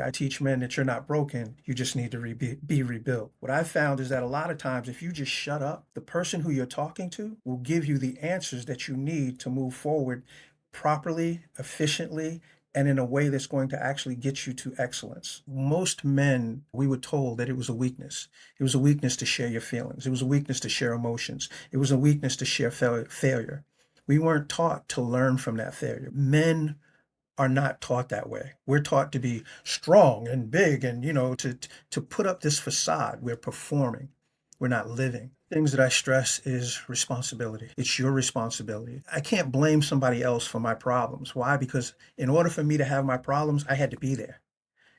I teach men that you're not broken, you just need to be rebuilt. What I've found is that a lot of times, if you just shut up, the person who you're talking to will give you the answers that you need to move forward properly, efficiently, and in a way that's going to actually get you to excellence. Most men, we were told that it was a weakness. It was a weakness to share your feelings. It was a weakness to share emotions. It was a weakness to share failure. We weren't taught to learn from that failure. Men are not taught that way. We're taught to be strong and big and, to put up this facade. We're performing. We're not living. Things that I stress is responsibility. It's your responsibility. I can't blame somebody else for my problems. Why? Because in order for me to have my problems, I had to be there.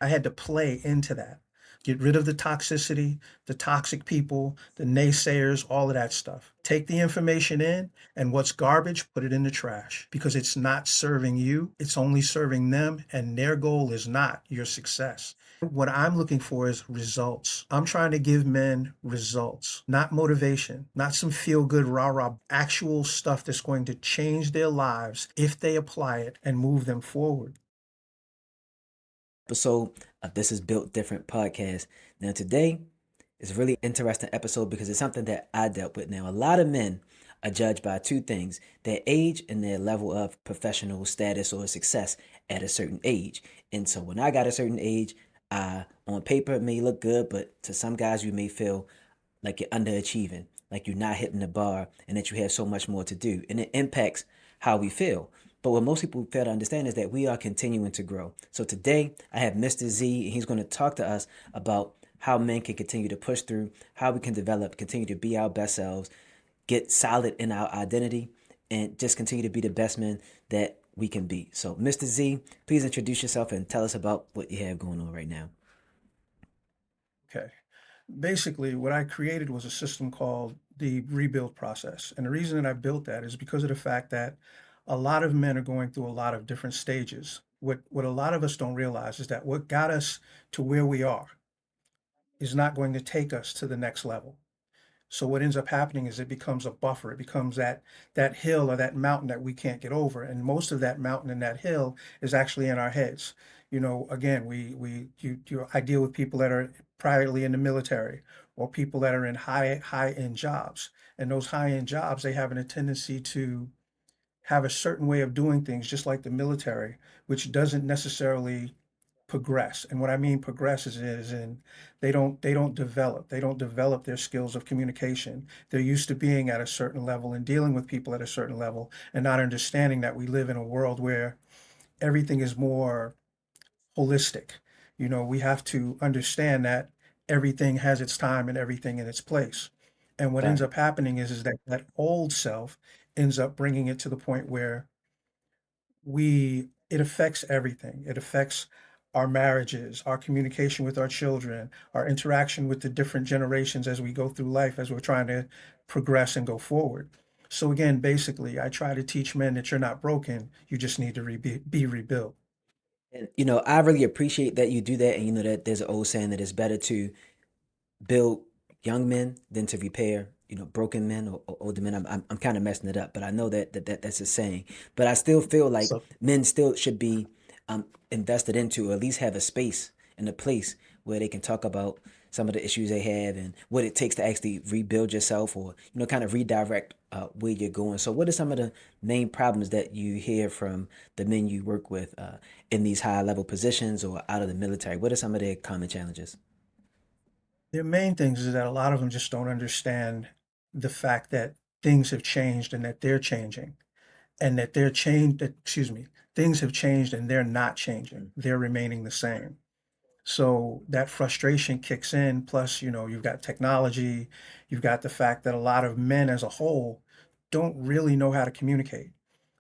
I had to play into that. Get rid of the toxicity, the toxic people, the naysayers, all of that stuff. Take the information in, and what's garbage, put it in the trash because it's not serving you. It's only serving them, and their goal is not your success. What I'm looking for is results. I'm trying to give men results, not motivation, not some feel good rah rah, actual stuff that's going to change their lives if they apply it and move them forward. Episode of This Is Built Different podcast. Now, today is a really interesting episode because it's something that I dealt with. Now, a lot of men are judged by two things: their age and their level of professional status or success at a certain age. And so, when I got a certain age, on paper, it may look good, but to some guys, you may feel like you're underachieving, like you're not hitting the bar, and that you have so much more to do. And it impacts how we feel. But what most people fail to understand is that we are continuing to grow. So today I have Mr. Z, and he's going to talk to us about how men can continue to push through, how we can develop, continue to be our best selves, get solid in our identity, and just continue to be the best men that we can be. So, Mr. Z, please introduce yourself and tell us about what you have going on right now. Okay. Basically, what I created was a system called the rebuild process. And the reason that I built that is because of the fact that a lot of men are going through a lot of different stages. What a lot of us don't realize is that what got us to where we are is not going to take us to the next level. So what ends up happening is it becomes a buffer. It becomes that hill or that mountain that we can't get over. And most of that mountain and that hill is actually in our heads. Again, I deal with people that are privately in the military or people that are in high end jobs. And those high end jobs, they have a tendency to have a certain way of doing things, just like the military, which doesn't necessarily progress. And what I mean progress is in they don't develop their skills of communication. They're used to being at a certain level and dealing with people at a certain level and not understanding that we live in a world where everything is more holistic. We have to understand that everything has its time and everything in its place. And what ends Right. up happening is that old self ends up bringing it to the point where it affects everything. It affects our marriages, our communication with our children, our interaction with the different generations as we go through life, as we're trying to progress and go forward. So again, basically, I try to teach men that you're not broken, you just need to be rebuilt. And I really appreciate that you do that. And you know that there's an old saying that it's better to build young men than to repair, broken men or older men. I'm kind of messing it up, but I know that's a saying. But I still feel like So men still should be invested into, or at least have a space and a place where they can talk about some of the issues they have and what it takes to actually rebuild yourself, or kind of redirect where you're going. So, what are some of the main problems that you hear from the men you work with in these high level positions or out of the military? What are some of their common challenges? the main things is that a lot of them just don't understand the fact that things have changed and that they're changing and that they're changed, that, excuse me, things have changed and they're not changing. They're remaining the same. So that frustration kicks in. Plus, you've got technology, you've got the fact that a lot of men as a whole don't really know how to communicate.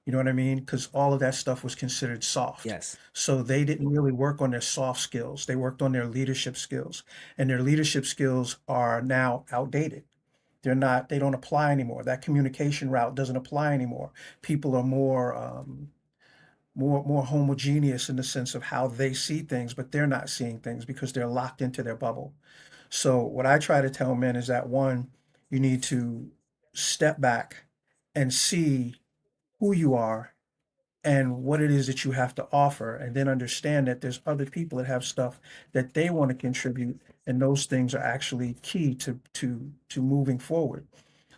You know what I mean? Because all of that stuff was considered soft. Yes. So they didn't really work on their soft skills. They worked on their leadership skills. And their leadership skills are now outdated. They don't apply anymore. That communication route doesn't apply anymore. People are more homogeneous in the sense of how they see things, but they're not seeing things because they're locked into their bubble. So what I try to tell men is that one, you need to step back and see who you are and what it is that you have to offer, and then understand that there's other people that have stuff that they want to contribute, and those things are actually key to moving forward.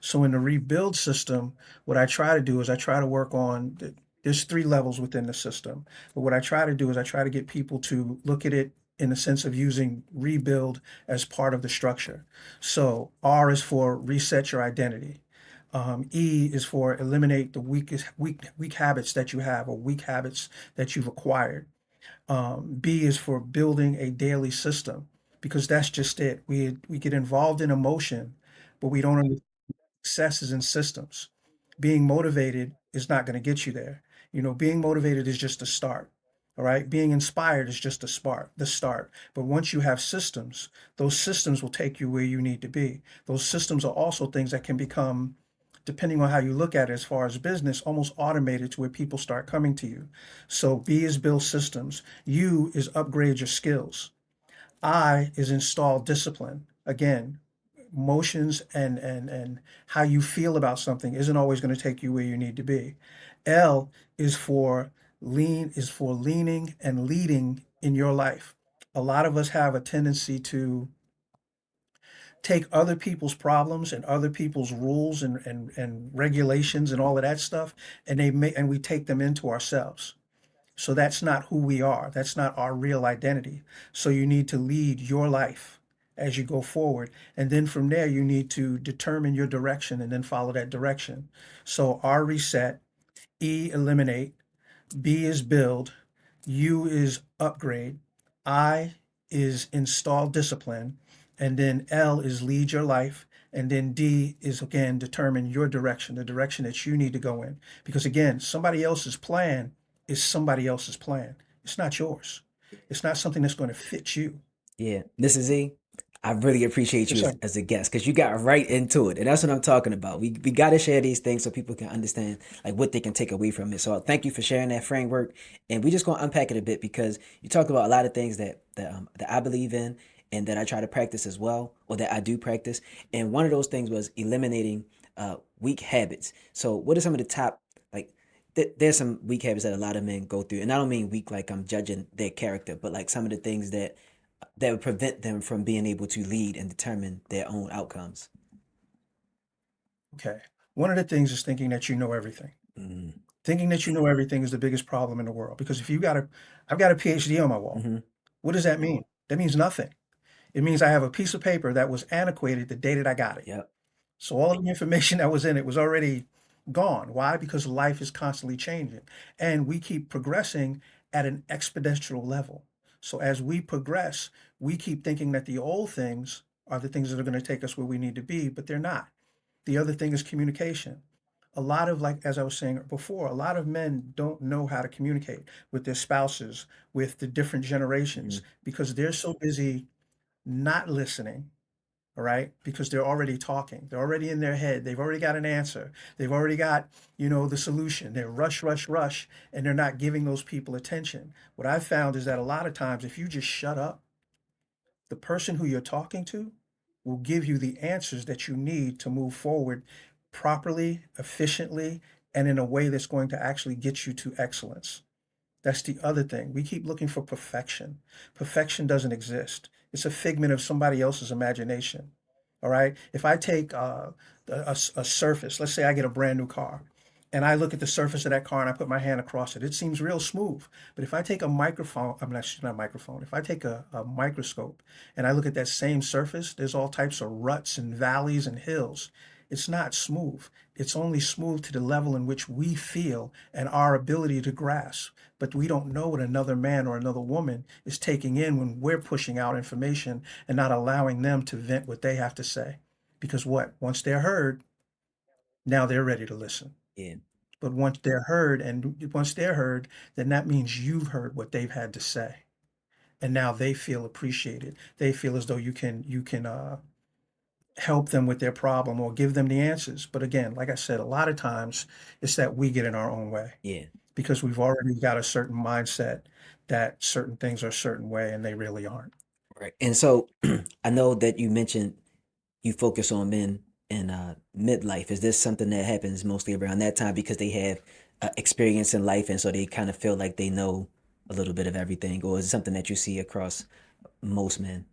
So in the rebuild system, what I try to do is I try to work on there's three levels within the system. But what I try to do is I try to get people to look at it in the sense of using rebuild as part of the structure. So R is for reset your identity. E is for eliminate the weak habits that you have or weak habits that you've acquired. B is for building a daily system because that's just it. We get involved in emotion, but we don't understand success is in systems. Being motivated is not going to get you there. Being motivated is just a start. All right. Being inspired is just the start. But once you have systems, those systems will take you where you need to be. Those systems are also things that can become, depending on how you look at it as far as business, almost automated to where people start coming to you. So B is build systems. U is upgrade your skills. I is install discipline. Again, emotions and how you feel about something isn't always going to take you where you need to be. L is for leaning and leading in your life. A lot of us have a tendency to take other people's problems and other people's rules and regulations and all of that stuff, and we take them into ourselves. So that's not who we are. That's not our real identity. So you need to lead your life as you go forward. And then from there, you need to determine your direction and then follow that direction. So R, reset. E, eliminate. B is build. U is upgrade. I is install discipline. And then L is lead your life. And then D is again determine your direction, the direction that you need to go in. Because again, somebody else's plan is somebody else's plan. It's not yours. It's not something that's going to fit you. Yeah, Mrs. Z, I really appreciate Yes, you sir. as a guest because you got right into it, and that's what I'm talking about. We got to share these things so people can understand like what they can take away from it. So thank you for sharing that framework, and we just gonna unpack it a bit because you talked about a lot of things that I believe in and that I try to practice as well, or that I do practice. And one of those things was eliminating weak habits. So what are some of the top like? There's some weak habits that a lot of men go through, and I don't mean weak like I'm judging their character, but like some of the things that would prevent them from being able to lead and determine their own outcomes. Okay. One of the things is thinking that you know everything. Mm-hmm. Thinking that you know everything is the biggest problem in the world because if I've got a PhD on my wall. Mm-hmm. What does that mean? That means nothing. It means I have a piece of paper that was antiquated the day that I got it. Yep. So all of the information that was in it was already gone. Why? Because life is constantly changing and we keep progressing at an exponential level. So as we progress, we keep thinking that the old things are the things that are going to take us where we need to be, but they're not. The other thing is communication. A lot of, like, as I was saying before, a lot of men don't know how to communicate with their spouses, with the different Mm-hmm. generations, because they're so busy not listening, all right? Because they're already talking. They're already in their head. They've already got an answer. They've already got, the solution. They're rush, rush, rush, and they're not giving those people attention. What I've found is that a lot of times, if you just shut up, the person who you're talking to will give you the answers that you need to move forward properly, efficiently, and in a way that's going to actually get you to excellence. That's the other thing. We keep looking for perfection. Perfection doesn't exist. It's a figment of somebody else's imagination. All right. If I take a surface, let's say I get a brand new car, and I look at the surface of that car and I put my hand across it, it seems real smooth. But if I take a microphone, I'm not a microphone. If I take a microscope and I look at that same surface, there's all types of ruts and valleys and hills. It's not smooth. It's only smooth to the level in which we feel and our ability to grasp. But we don't know what another man or another woman is taking in when we're pushing out information and not allowing them to vent what they have to say. Because what? Once they're heard, now they're ready to listen. Yeah. But once they're heard, then that means you've heard what they've had to say. And now they feel appreciated. They feel as though you can help them with their problem or give them the answers. But again, like I said, a lot of times it's that we get in our own way Yeah. because we've already got a certain mindset that certain things are a certain way and they really aren't. Right. And so I know that you mentioned you focus on men in midlife. Is this something that happens mostly around that time because they have experience in life, and so they kind of feel like they know a little bit of everything, or is it something that you see across most men?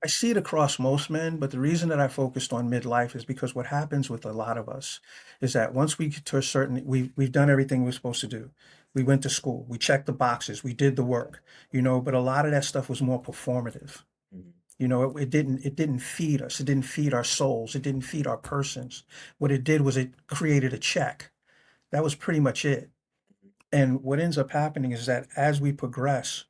I see it across most men, but the reason that I focused on midlife is because what happens with a lot of us is that once we get to a certain, we've done everything we're supposed to do. We went to school, we checked the boxes, we did the work, but a lot of that stuff was more performative. Mhm. It didn't feed us. It didn't feed our souls. It didn't feed our persons. What it did was it created a check. That was pretty much it. And what ends up happening is that as we progress,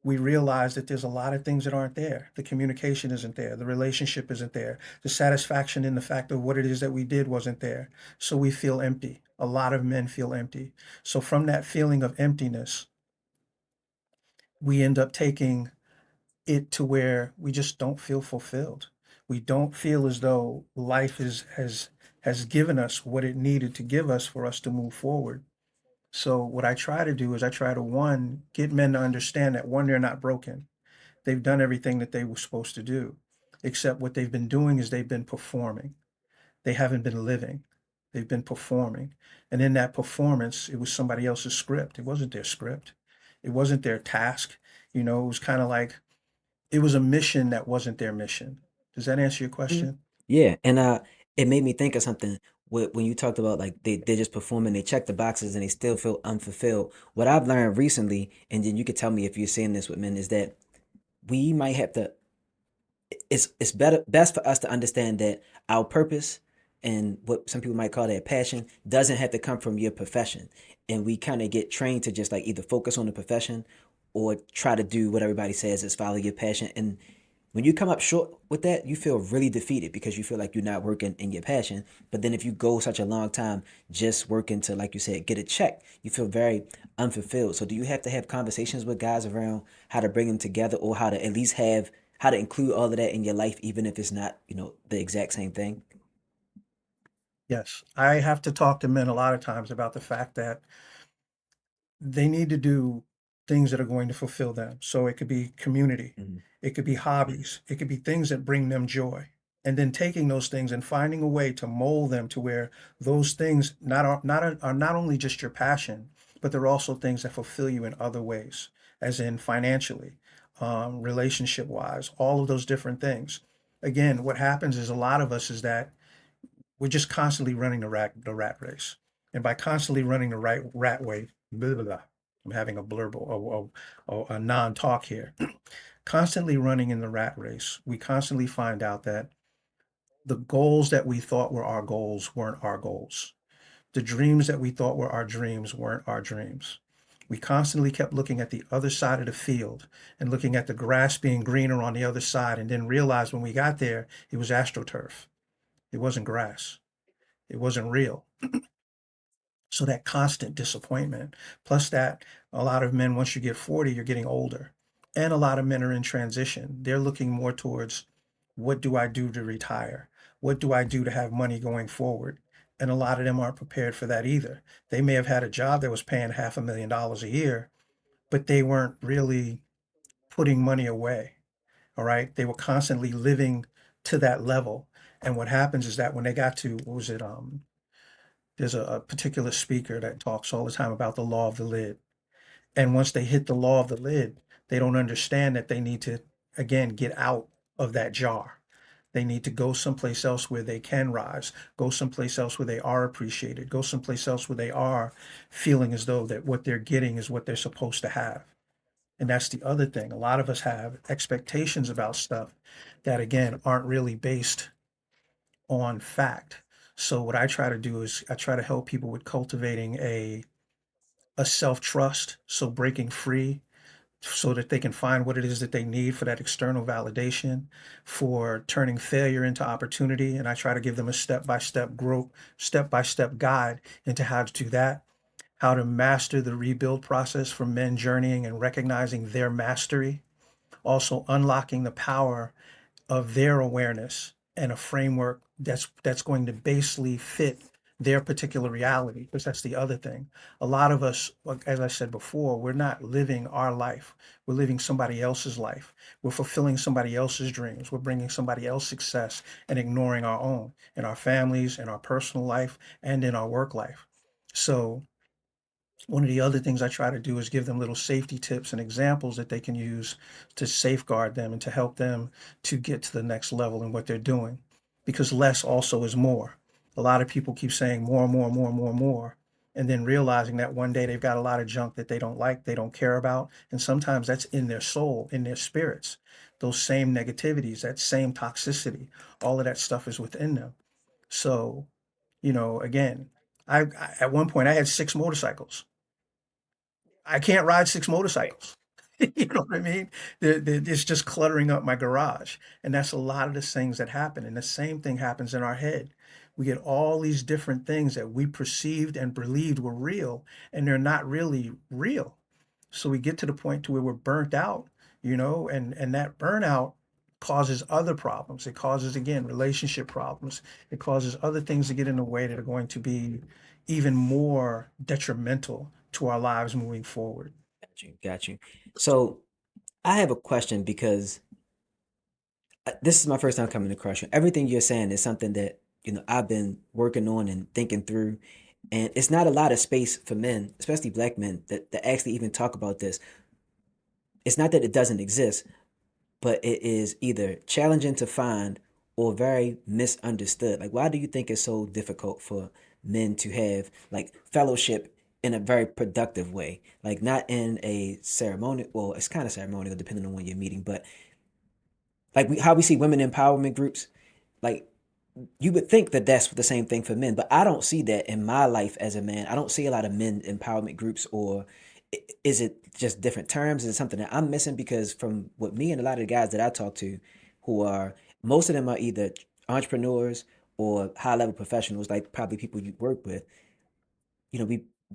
we realize that there's a lot of things that aren't there. The communication isn't there. The relationship isn't there. The satisfaction in the fact of what it is that we did wasn't there. So we feel empty. A lot of men feel empty. So from that feeling of emptiness, we end up taking it to where we just don't feel fulfilled. We don't feel as though life has given us what it needed to give us for us to move forward. So what I try to do is I try to one, get men to understand that one, they're not broken. They've done everything that they were supposed to do, except what they've been doing is they've been performing. They haven't been living. They've been performing. And in that performance, it was somebody else's script. It wasn't their script. It wasn't their task. It was kind of like it was a mission that wasn't their mission. Does that answer your Mhm. question? Yeah, and it made me think of something when you talked about like they're just performing, they check the boxes and they still feel unfulfilled. What I've learned recently, and then you could tell me if you're seeing this with men, is that we might have to it's better best for us to understand that our purpose and what some people might call their passion doesn't have to come from your profession, and we kind of get trained to just like either focus on the profession or try to do what everybody says is follow your passion. And when you come up short with that, you feel really defeated because you feel like you're not working in your passion. But then if you go such a long time just working to, like you said, get a check, you feel very unfulfilled. So do you have to have conversations with guys around how to bring them together, or how to at least have how to include all of that in your life, even if it's not, the exact same thing? Yes. I have to talk to men a lot of times about the fact that they need to do things that are going to fulfill them. So it could be community, Mhm. it could be hobbies, it could be things that bring them joy. And then taking those things and finding a way to mold them to where those things are not only just your passion, but they're also things that fulfill you in other ways, as in financially, relationship wise, all of those different things. Again, what happens is a lot of us is that we're just constantly running the rat race. And by constantly running the right rat way, blah, blah, blah, I'm having a blurb or a non-talk here. Constantly running in the rat race, we constantly find out that the goals that we thought were our goals weren't our goals. The dreams that we thought were our dreams weren't our dreams. We constantly kept looking at the other side of the field and looking at the grass being greener on the other side, and then realized when we got there, it was astroturf. It wasn't grass. It wasn't real. So that constant disappointment, plus that a lot of men, once you get 40, you're getting older. And a lot of men are in transition. They're looking more towards what do I do to retire? What do I do to have money going forward? And a lot of them aren't prepared for that either. They may have had a job that was paying $500,000 a year, but they weren't really putting money away. All right. They were constantly living to that level. And what happens is that when they got to, what was it? There's a particular speaker that talks all the time about the law of the lid. And once they hit the law of the lid, they don't understand that they need to, again, get out of that jar. They need to go someplace else where they can rise, go someplace else where they are appreciated, go someplace else where they are feeling as though that what they're getting is what they're supposed to have. And that's the other thing. A lot of us have expectations about stuff that, again, aren't really based on fact. So what I try to do is I try to help people with cultivating a self-trust, so breaking free so that they can find what it is that they need for that external validation, for turning failure into opportunity. And I try to give them a step-by-step growth, step-by-step guide into how to do that, how to master the rebuild process for men journeying and recognizing their mastery, also unlocking the power of their awareness and a framework that's going to basically fit their particular reality, because that's the other thing. A lot of us, like, as I said before, we're not living our life. We're living somebody else's life. We're fulfilling somebody else's dreams. We're bringing somebody else's success and ignoring our own in our families, in our personal life, and in our work life. So one of the other things I try to do is give them little safety tips and examples that they can use to safeguard them and to help them to get to the next level in what they're doing. Because less also is more. A lot of people keep saying more, more, more, more, more, and then realizing that one day they've got a lot of junk that they don't like, they don't care about. And sometimes that's in their soul, in their spirits. Those same negativities, that same toxicity, all of that stuff is within them. So, again, I at one point I had 6 motorcycles. I can't ride 6 Right. motorcycles. You know what I mean? It's just cluttering up my garage, and that's a lot of the things that happen, and the same thing happens in our head. We get all these different things that we perceived and believed were real, and they're not really real. So we get to the point to where we're burnt out, and that burnout causes other problems. It causes, again, relationship problems. It causes other things to get in the way that are going to be even more detrimental to our lives moving forward. Got you. Got you. So I have a question because this is my first time coming across you. Everything you're saying is something that, I've been working on and thinking through. And it's not a lot of space for men, especially black men, that actually even talk about this. It's not that it doesn't exist, but it is either challenging to find or very misunderstood. Like, why do you think it's so difficult for men to have like fellowship in a very productive way? Like, not in a ceremonial, well, it's kind of ceremonial depending on when you're meeting, but like how we see women empowerment groups, like you would think that that's the same thing for men, but I don't see that in my life as a man. I don't see a lot of men empowerment groups, or is it just different terms? Is it something that I'm missing? Because from what me and a lot of the guys that I talk to, who are most of them are either entrepreneurs or high level professionals, like probably people you work with.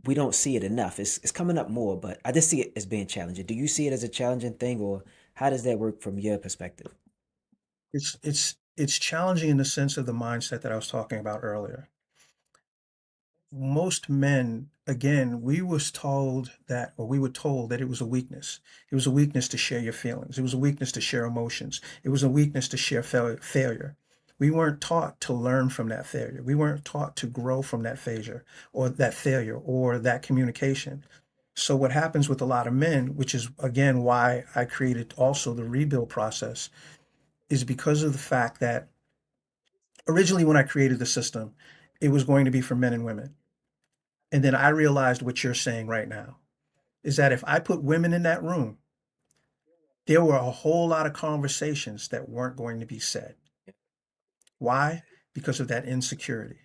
We don't see it enough. It's coming up more, but I just see it as being challenging. Do you see it as a challenging thing, or how does that work from your perspective? It's challenging in the sense of the mindset that I was talking about earlier. Most men, again, we were told that it was a weakness. It was a weakness to share your feelings. It was a weakness to share emotions. It was a weakness to share failure. We weren't taught to learn from that failure. We weren't taught to grow from that failure or that communication. So what happens with a lot of men, which is again why I created also the rebuild process, is because of the fact that originally when I created the system, it was going to be for men and women. And then I realized what you're saying right now is that if I put women in that room, there were a whole lot of conversations that weren't going to be said. Why? Because of that insecurity.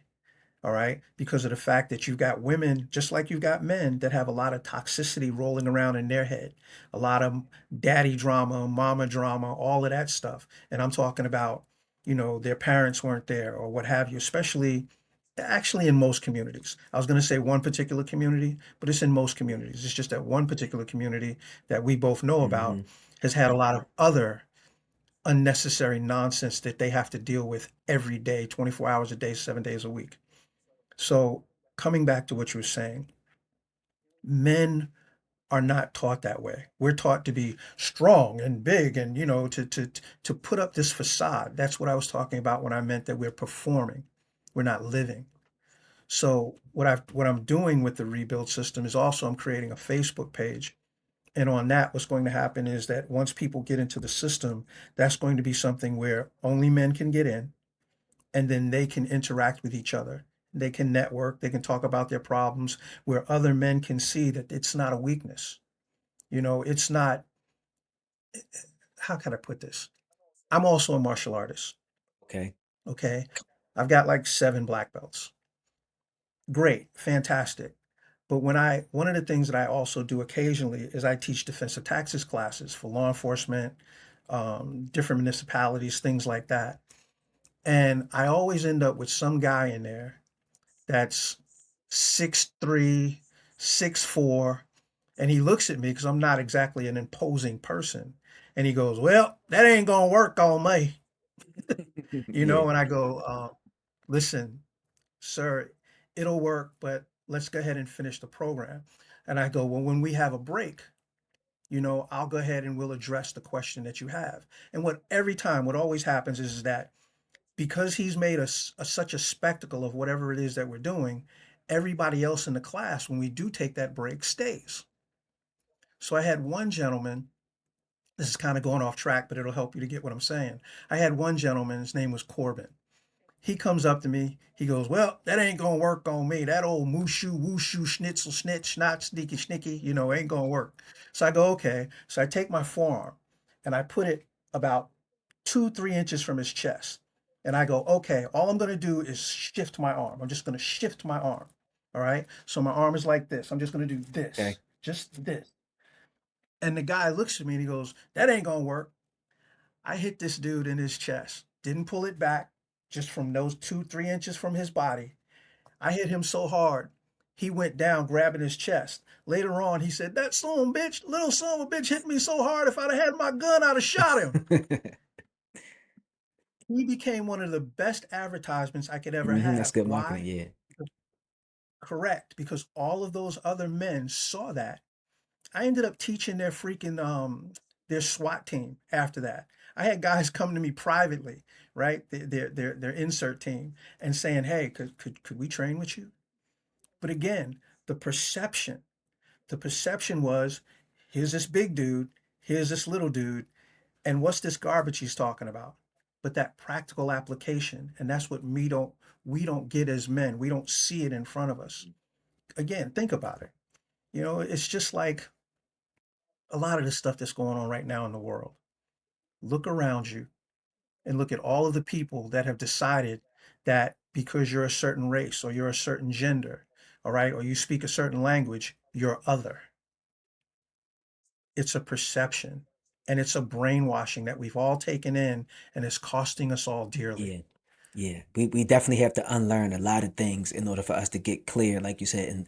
All right. Because of the fact that you've got women, just like you've got men, that have a lot of toxicity rolling around in their head, a lot of daddy drama, mama drama, all of that stuff. And I'm talking about, their parents weren't there or what have you, especially actually in most communities. I was going to say one particular community, but it's in most communities. It's just that one particular community that we both know about Hmm. has had a lot of other unnecessary nonsense that they have to deal with every day, 24 hours a day, 7 days a week. So, coming back to what you were saying, men are not taught that way. We're taught to be strong and big and, to put up this facade. That's what I was talking about when I meant that we're performing. We're not living. So what I'm doing with the rebuild system is also I'm creating a Facebook page. And on that, what's going to happen is that once people get into the system, that's going to be something where only men can get in, and then they can interact with each other. They can network, they can talk about their problems, where other men can see that it's not a weakness. It's not, how can I put this? I'm also a martial artist. Okay. Okay. I've got like 7 black belts. Great, fantastic. But one of the things that I also do occasionally is I teach defensive taxes classes for law enforcement, different municipalities, things like that. And I always end up with some guy in there that's 6'3", 6'4", and he looks at me because I'm not exactly an imposing person. And he goes, "Well, that ain't gonna work on me." Yeah. And I go, "Listen, sir, it'll work, but let's go ahead and finish the program." And I go, "Well, when we have a break, I'll go ahead and we'll address the question that you have." And what always happens is that because he's made such a spectacle of whatever it is that we're doing, everybody else in the class, when we do take that break, stays. So I had one gentleman, this is kind of going off track, but it'll help you to get what I'm saying. I had one gentleman, his name was Corbin. He comes up to me. He goes, "Well, that ain't gonna work on me. That old mooshu, wooshu, schnitzel, snitch, snot, sneaky, schnicky, ain't gonna work." So I go, okay. So I take my forearm and I put it about 2, 3 inches from his chest. And I go, okay, all I'm gonna do is shift my arm. I'm just gonna shift my arm. All right. So my arm is like this. I'm just gonna do Okay. this, just this. And the guy looks at me and he goes, "That ain't gonna work." I hit this dude in his chest. Didn't pull it back, just from those 2, 3 inches from his body. I hit him so hard, he went down grabbing his chest. Later on, he said, "That little son of a bitch hit me so hard. If I'd have had my gun, I'd have shot him." He became one of the best advertisements I could ever That's have. good marketing. Why? Yeah. Correct, because all of those other men saw that. I ended up teaching their SWAT team after that. I had guys come to me privately, right? Their insert team, and saying, "Hey, could we train with you?" But again, the perception, the perception was, here's this big dude, here's this little dude, and what's this garbage he's talking about? But that practical application, and that's what we don't get as men. We don't see it in front of us. Again, think about it. It's just like a lot of the stuff that's going on right now in the world. Look around you and look at all of the people that have decided that because you're a certain race or you're a certain gender, all right, or you speak a certain language, you're other. It's a perception and it's a brainwashing that we've all taken in, and it's costing us all dearly. Yeah. Yeah. We definitely have to unlearn a lot of things in order for us to get clear, like you said. And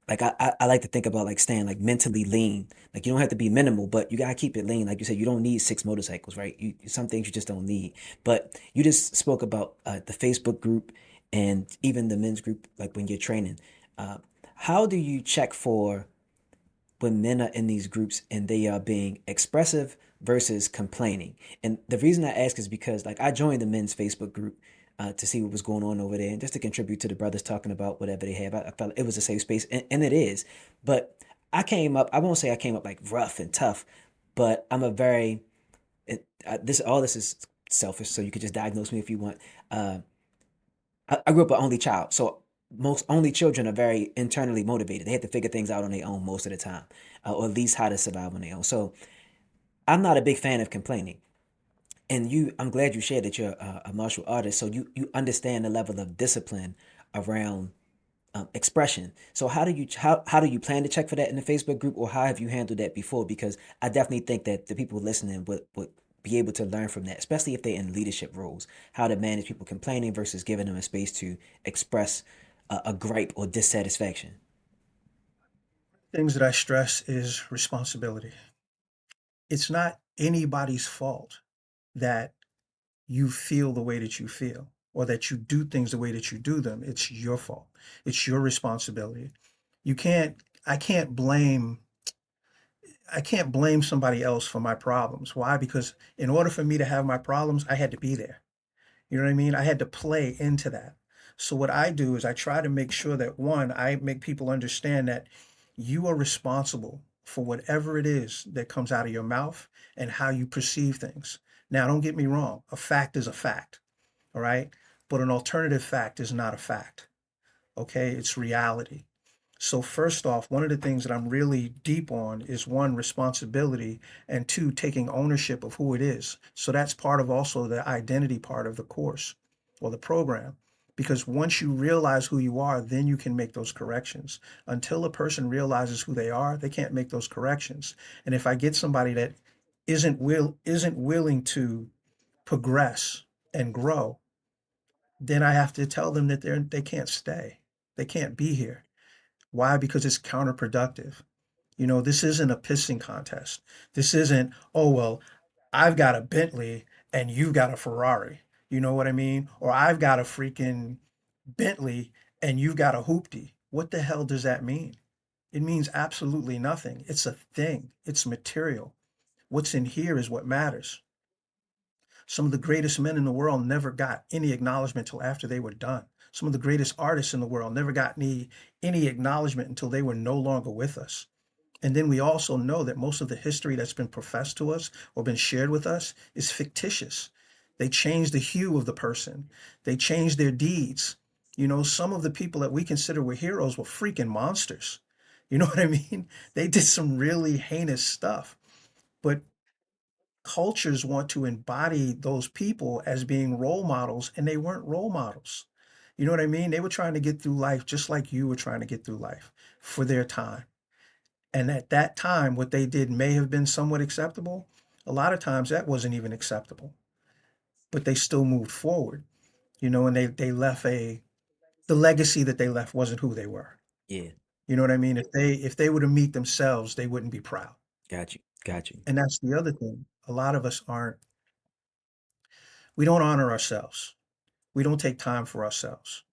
like I like to think about like staying like mentally lean. Like you don't have to be minimal, but you gotta keep it lean. Like you said, you don't need 6 motorcycles, right? Some things you just don't need. But you just spoke about the Facebook group and even the men's group, like when you're training. Uh, how do you check for when men are in these groups and they are being expressive versus complaining? And the reason I ask is because like I joined the men's Facebook group to see what was going on over there and just to contribute to the brothers talking about whatever they have. I felt it was a safe space, and it is. But I came up, I won't say I came up like rough and tough, but I'm a very, all this is selfish, so you could just diagnose me if you want. Uh, I grew up an only child, so most only children are very internally motivated. They have to figure things out on their own most of the time, or at least how to survive on their own. So I'm not a big fan of complaining. And I'm glad you shared that you're a martial artist, so you understand the level of discipline around expression. So how do you plan to check for that in the Facebook group, or how have you handled that before? Because I definitely think that the people listening would be able to learn from that, especially if they're in leadership roles, how to manage people complaining versus giving them a space to express a gripe or dissatisfaction. Things that I stress is responsibility. It's not anybody's fault that you feel the way that you feel or that you do things the way that you do them. It's your fault. It's your responsibility. You can't, I can't blame, I can't blame somebody else for my problems. Why? Because in order for me to have my problems, I had to be there. You know what I mean? I had to play into that. So what I do is I try to make sure that, one, I make people understand that you are responsible for whatever it is that comes out of your mouth and how you perceive things. Now, don't get me wrong. A fact is a fact. All right. But an alternative fact is not a fact. Okay. It's reality. So first off, one of the things that I'm really deep on is, one, responsibility, and two, taking ownership of who it is. So that's part of also the identity part of the course or the program. Because once you realize who you are, then you can make those corrections. Until a person realizes who they are, they can't make those corrections. And if I get somebody that isn't willing to progress and grow, then I have to tell them that they can't stay. They can't be here. Why? Because it's counterproductive. This isn't a pissing contest. This isn't, oh, well, I've got a Bentley and you've got a Ferrari. You know what I mean? Or I've got a freaking Bentley and you've got a hoopty. What the hell does that mean? It means absolutely nothing. It's a thing, it's material. What's in here is what matters. Some of the greatest men in the world never got any acknowledgement till after they were done. Some of the greatest artists in the world never got any acknowledgement until they were no longer with us. And then we also know that most of the history that's been professed to us or been shared with us is fictitious. They change the hue of the person, they change their deeds. You know, some of the people that we consider were heroes were freaking monsters. You know what I mean? They did some really heinous stuff. But cultures want to embody those people as being role models, and they weren't role models. You know what I mean? They were trying to get through life just like you were trying to get through life for their time. And at that time, what they did may have been somewhat acceptable. A lot of times that wasn't even acceptable, but they still moved forward, you know, and they left the legacy that they left wasn't who they were. Yeah, You know what I mean? If they were to meet themselves, they wouldn't be proud. got you, got you. And that's the other thing. A lot of us aren't, we don't honor ourselves. We don't take time for ourselves.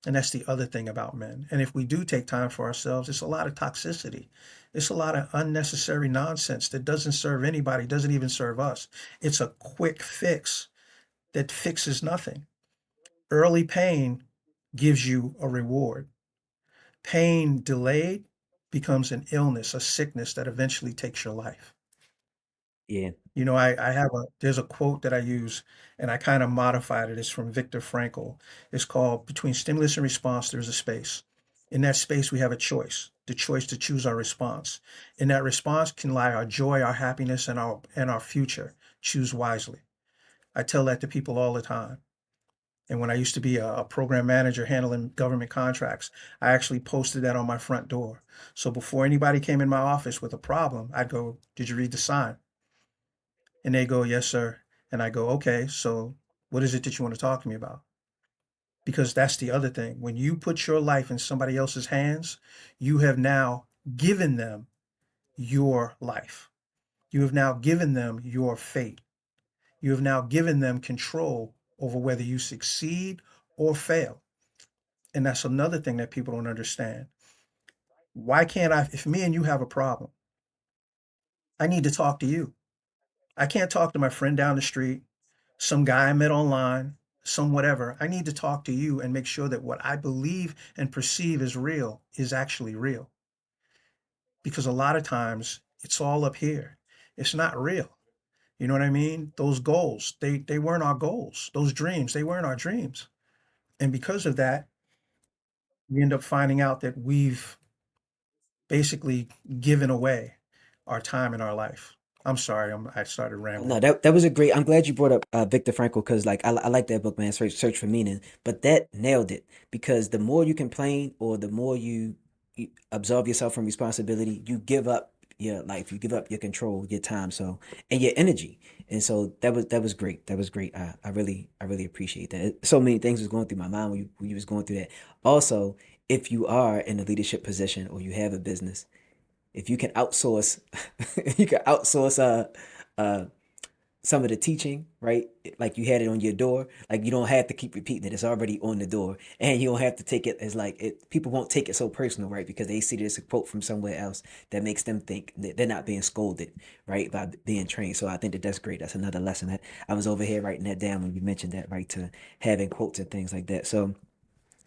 And that's the other thing about men. And if we do take time for ourselves, it's a lot of toxicity. It's a lot of unnecessary nonsense that doesn't serve anybody, doesn't even serve us. It's a quick fix that fixes nothing. Early pain gives you a reward. Pain delayed becomes an illness, a sickness that eventually takes your life. Yeah, You know, I have there's a quote that I use and I kind of modified it. It's from Viktor Frankl. It's called Between Stimulus and Response, there's a space. In that space, we have a choice, the choice to choose our response. In that response can lie our joy, our happiness, and our future. Choose wisely. I tell that to people all the time. And when I used to be a program manager handling government contracts, I actually posted that on my front door. So before anybody came in my office with a problem, I'd go, "Did you read the sign?" And they go, "Yes, sir." And I go, "Okay, so what is it that you want to talk to me about?" Because that's the other thing. When you put your life in somebody else's hands, you have now given them your life. You have now given them your fate. You have now given them control over whether you succeed or fail. And that's another thing that people don't understand. Why can't I, if me and you have a problem, I need to talk to you. I can't talk to my friend down the street, some guy I met online, some whatever. I need to talk to you and make sure that what I believe and perceive as real is actually real. Because a lot of times it's all up here. It's not real. You know what I mean? Those goals, they weren't our goals. Those dreams, they weren't our dreams. And because of that, we end up finding out that we've basically given away our time in our life. I'm sorry, I started No, rambling. that was a great. I'm glad you brought up Viktor Frankl because like I like that book, man. Search for Meaning, but that nailed it because the more you complain or the more you absolve yourself from responsibility, you give up your life, you give up your control, your time, so and your energy. And so that was great. That was great. I really appreciate that. So many things was going through my mind when you was going through that. Also, if you are in a leadership position or you have a business, if you can outsource, you can outsource uh some of the teaching, right? Like you had it on your door. Like you don't have to keep repeating it. It's already on the door. And you don't have to take it as like it people won't take it so personal, right? Because they see there's a quote from somewhere else that makes them think that they're not being scolded, right? By being trained. So I think that that's great. That's another lesson that I was over here writing that down when you mentioned that, right? To having quotes and things like that. So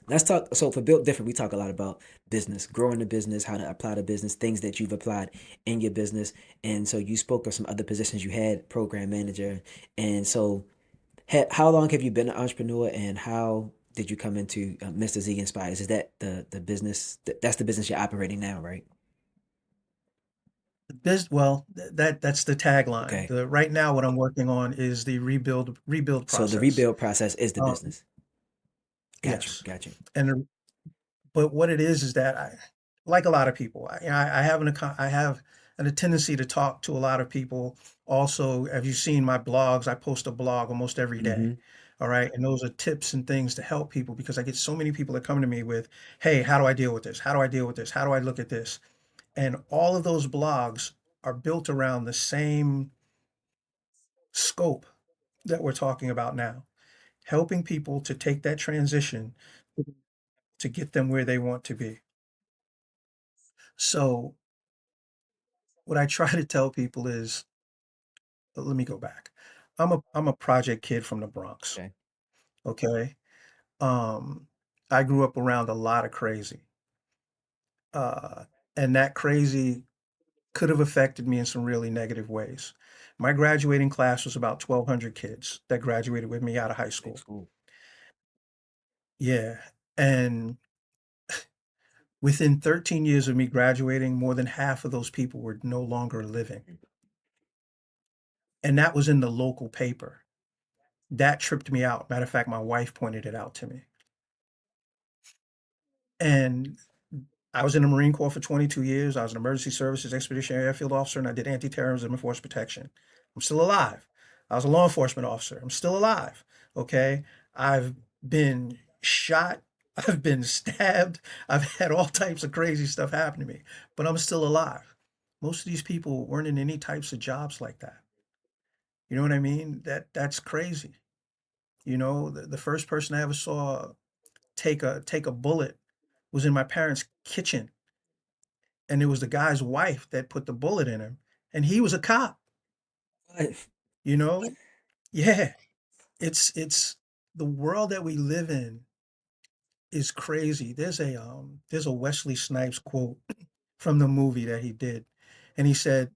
let's talk. So for Built Different, we talk a lot about business, growing the business, how to apply the business, things that you've applied in your business. And so you spoke of some other positions you had, program manager. And so, how long have you been an entrepreneur, and how did you come into Mr. Z Inspires? Is that the business? That's the business you're operating now, right? This, well, that's the tagline. Okay. The right now what I'm working on is the rebuild So the process. rebuild process is the Um, business. Got you. yes. Got you. And but what it is that like a lot of people, I have I have a tendency to talk to a lot of people. Also, have you seen my blogs? I post a blog almost every day. Mm-hmm. All right. And those are tips and things to help people because I get so many people that come to me with, "Hey, how do I deal with this? How do I deal with this? How do I look at this?" And all of those blogs are built around the same scope that we're talking about now, helping people to take that transition to get them where they want to be. So what I try to tell people is, let me go back. I'm a project kid from the Bronx, Okay. okay? Um, I grew up around a lot of crazy, uh, and that crazy could have affected me in some really negative ways. My graduating class was about 1,200 kids that graduated with me out of high Big school. school. Yeah, and within 13 years of me graduating, more than half of those people were no longer living, Mm. and that was in the local paper. That tripped me out. Matter of fact, my wife pointed it out to me, and I was in the Marine Corps for 22 years. I was an emergency services expeditionary airfield officer, and I did anti-terrorism and force protection. I'm still alive. I was a law enforcement officer. I'm still alive. Okay. I've been shot. I've been stabbed. I've had all types of crazy stuff happen to me, but I'm still alive. Most of these people weren't in any types of jobs like that. You know what I mean? That's crazy. The first person I ever saw take a bullet was in my parents' kitchen, and it was the guy's wife that put the bullet in him, and he was a cop, What? you know? Yeah, it's the world that we live in is crazy. There's a Wesley Snipes quote from the movie that he did, and he said,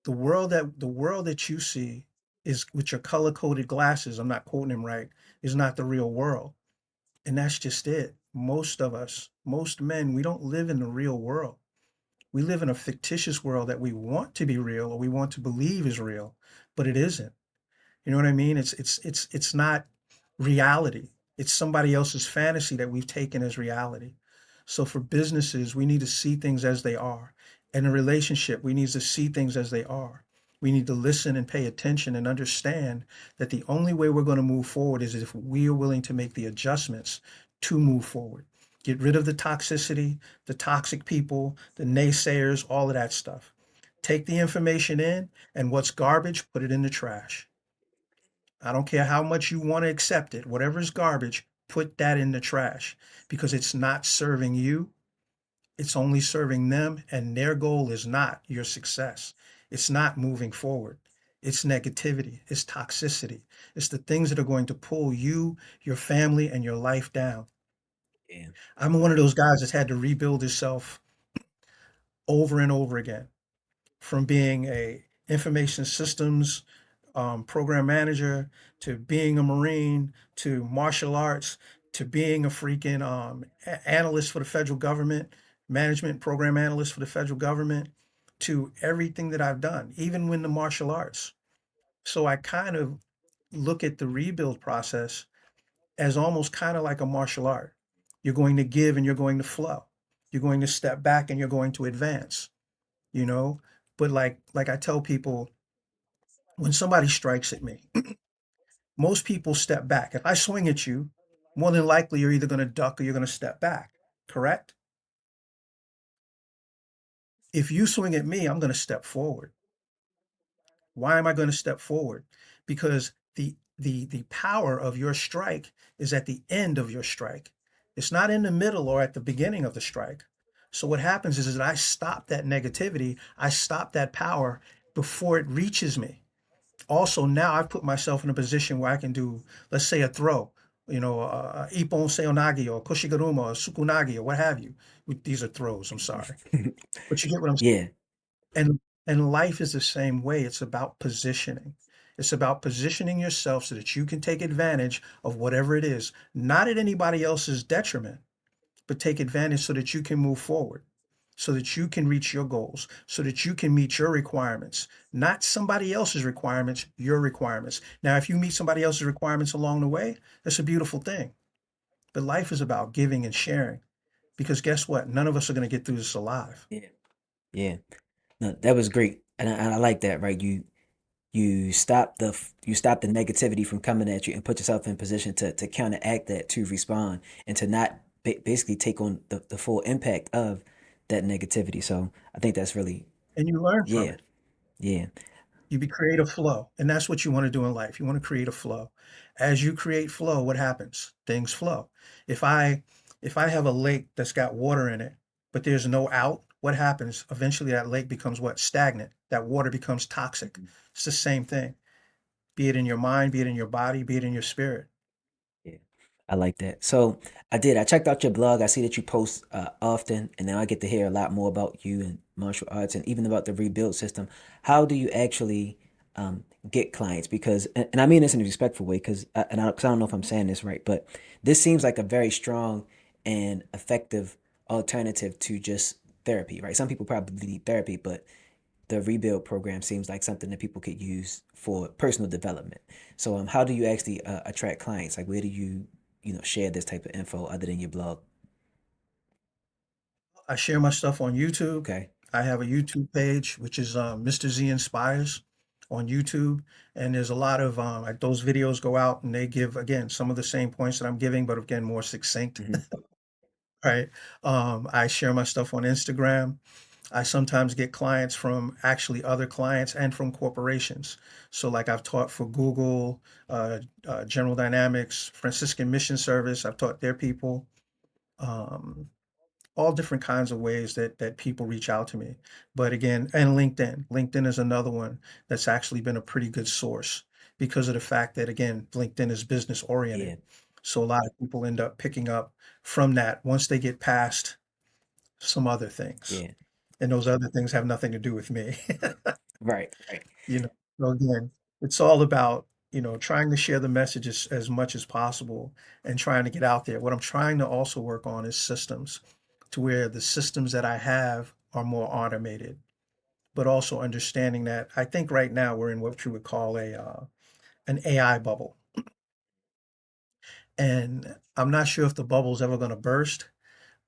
the world that you see is with your color-coded glasses," I'm not quoting him right, "is not the real world." And that's just it. Most of us, most men, we don't live in the real world. We live in a fictitious world that we want to be real or we want to believe is real, but it isn't. You know what I mean? It's not reality. It's somebody else's fantasy that we've taken as reality. So for businesses, we need to see things as they are. In a relationship, we need to see things as they are. We need to listen and pay attention and understand that the only way we're going to move forward is if we are willing to make the adjustments to move forward. Get rid of the toxicity, the toxic people, the naysayers, all of that stuff. Take the information in, and what's garbage, put it in the trash. I don't care how much you want to accept it. Whatever is garbage, put that in the trash because it's not serving you. It's only serving them, and their goal is not your success. It's not moving forward. It's negativity. It's toxicity. It's the things that are going to pull you, your family, and your life down. Yeah. I'm one of those guys that's had to rebuild himself over and over again, from being a information systems program manager to being a Marine to martial arts to being a freaking analyst for the federal government, management program analyst for the federal government, to everything that I've done, even when the martial arts. So I kind of look at the rebuild process as almost kind of like a martial art. You're going to give and you're going to flow. You're going to step back and you're going to advance, you know? But like I tell people, when somebody strikes at me, most people step back. If I swing at you, more than likely you're either going to duck or you're going to step back, correct? If you swing at me, I'm going to step forward. Why am I going to step forward? Because the power of your strike is at the end of your strike. It's not in the middle or at the beginning of the strike. So what happens is that I stop that negativity, I stop that power before it reaches me. Also, now I've put myself in a position where I can do, let's say, a throw, ippon seonagi or kushigaruma or sukunagi or what have you. These are throws, I'm sorry. But you get what I'm saying. Yeah. And life is the same way. It's about positioning. It's about positioning yourself so that you can take advantage of whatever it is, not at anybody else's detriment, but take advantage so that you can move forward, so that you can reach your goals, so that you can meet your requirements, not somebody else's requirements, your requirements. Now, if you meet somebody else's requirements along the way, that's a beautiful thing. But life is about giving and sharing because guess what? None of us are going to get through this alive. Yeah. Yeah. No, that was great, and I like that. Right, you stop the negativity from coming at you, and put yourself in position to counteract that, to respond, and to not basically take on the full impact of that negativity. So I think that's really, And you learn from yeah, it. yeah. Create a flow. And that's what you want to do in life. You want to create a flow. As you create flow, what happens? Things flow. If I if I have a lake that's got water in it, but there's no out, what happens? Eventually that lake becomes what? Stagnant. That water becomes toxic. Mhm. It's the same thing. be it in your mind, be it in your body, be it in your spirit. Yeah, I like that. So I did. I checked out your blog. I see that you post often, and now I get to hear a lot more about you and martial arts, and even about the rebuild system. How do you actually get clients? Because, and I mean this in a respectful way, because, 'cause I don't know if I'm saying this right, but this seems like a very strong and effective alternative to just therapy, right? Some people probably need therapy, but the rebuild program seems like something that people could use for personal development. So, how do you actually attract clients? Like, where do you, share this type of info other than your blog? I share my stuff on YouTube. Okay. I have a YouTube page, which is Mr. Z Inspires on YouTube. And there's a lot of like those videos go out and they give, again, some of the same points that I'm giving, but again, more succinct, Hmm. right? I share my stuff on Instagram. I sometimes get clients from actually other clients and from corporations. So, like I've taught for Google, General Dynamics, Franciscan Mission Service. I've taught their people. Um, all different kinds of ways that people reach out to me. But again, and LinkedIn. LinkedIn is another one that's actually been a pretty good source because of the fact that again, LinkedIn is business oriented. Yeah. So a lot of people end up picking up from that once they get past some other things. Yeah. And those other things have nothing to do with me. Right. Right. You know, so again, it's all about, trying to share the message as much as possible and trying to get out there. What I'm trying to also work on is systems to where the systems that I have are more automated, but also understanding that I think right now we're in what you would call an AI bubble. And I'm not sure if the bubble's ever going to burst,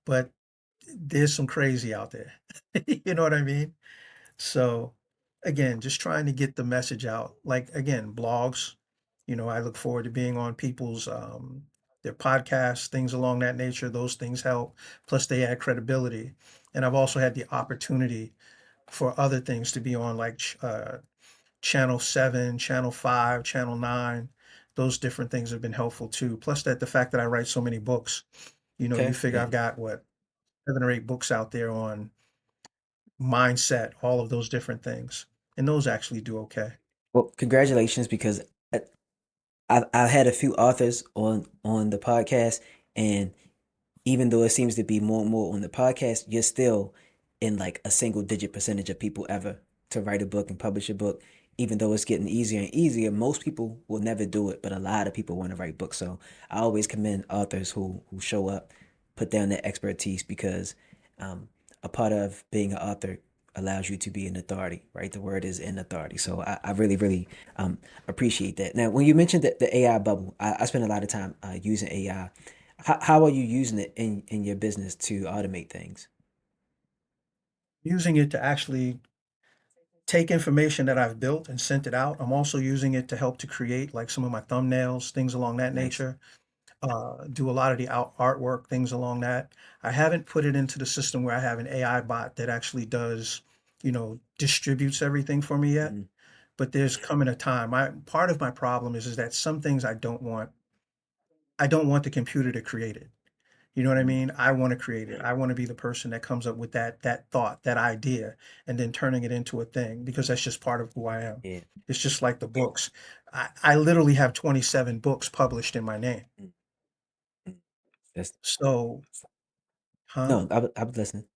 but there's some crazy out there. You know what I mean? So again, just trying to get the message out. Like again, blogs, I look forward to being on people's their podcasts, things along that nature. Those things help. Plus they add credibility. And I've also had the opportunity for other things to be on like channel 7, channel 5, channel 9. Those different things have been helpful too. Plus that the fact that I write so many books, you Okay. figure Yeah. I've got what 7 or 8 books out there on mindset, all of those different things. And those actually do okay. Well, congratulations, because I, I've had a few authors on the podcast, and even though it seems to be more and more on the podcast, you're still in like a single digit percentage of people ever to write a book and publish a book. Even though it's getting easier and easier, most people will never do it, but a lot of people want to write books. So I always commend authors who show up, put down their expertise, because um, a part of being an author allows you to be an authority, right? The word is in authority. So I really, really appreciate that. Now, when you mentioned the AI bubble, I spend a lot of time using AI. How are you using it in your business to automate things? Using it to actually take information that I've built and sent it out. I'm also using it to help to create like some of my thumbnails, things along that Nice. nature. Do a lot of the artwork, things along that. I haven't put it into the system where I have an AI bot that actually does, distributes everything for me yet. Mhm. But there's coming a time. Part of my problem is that some things I don't want the computer to create it. You know what I Mhm. mean? I want to create it. I want to be the person that comes up with that thought, that idea, and then turning it into a thing because that's just part of who I am. Yeah. It's just like the books. I literally have 27 books published in my name. Mm, mm. That's So, huh? no. I was listening.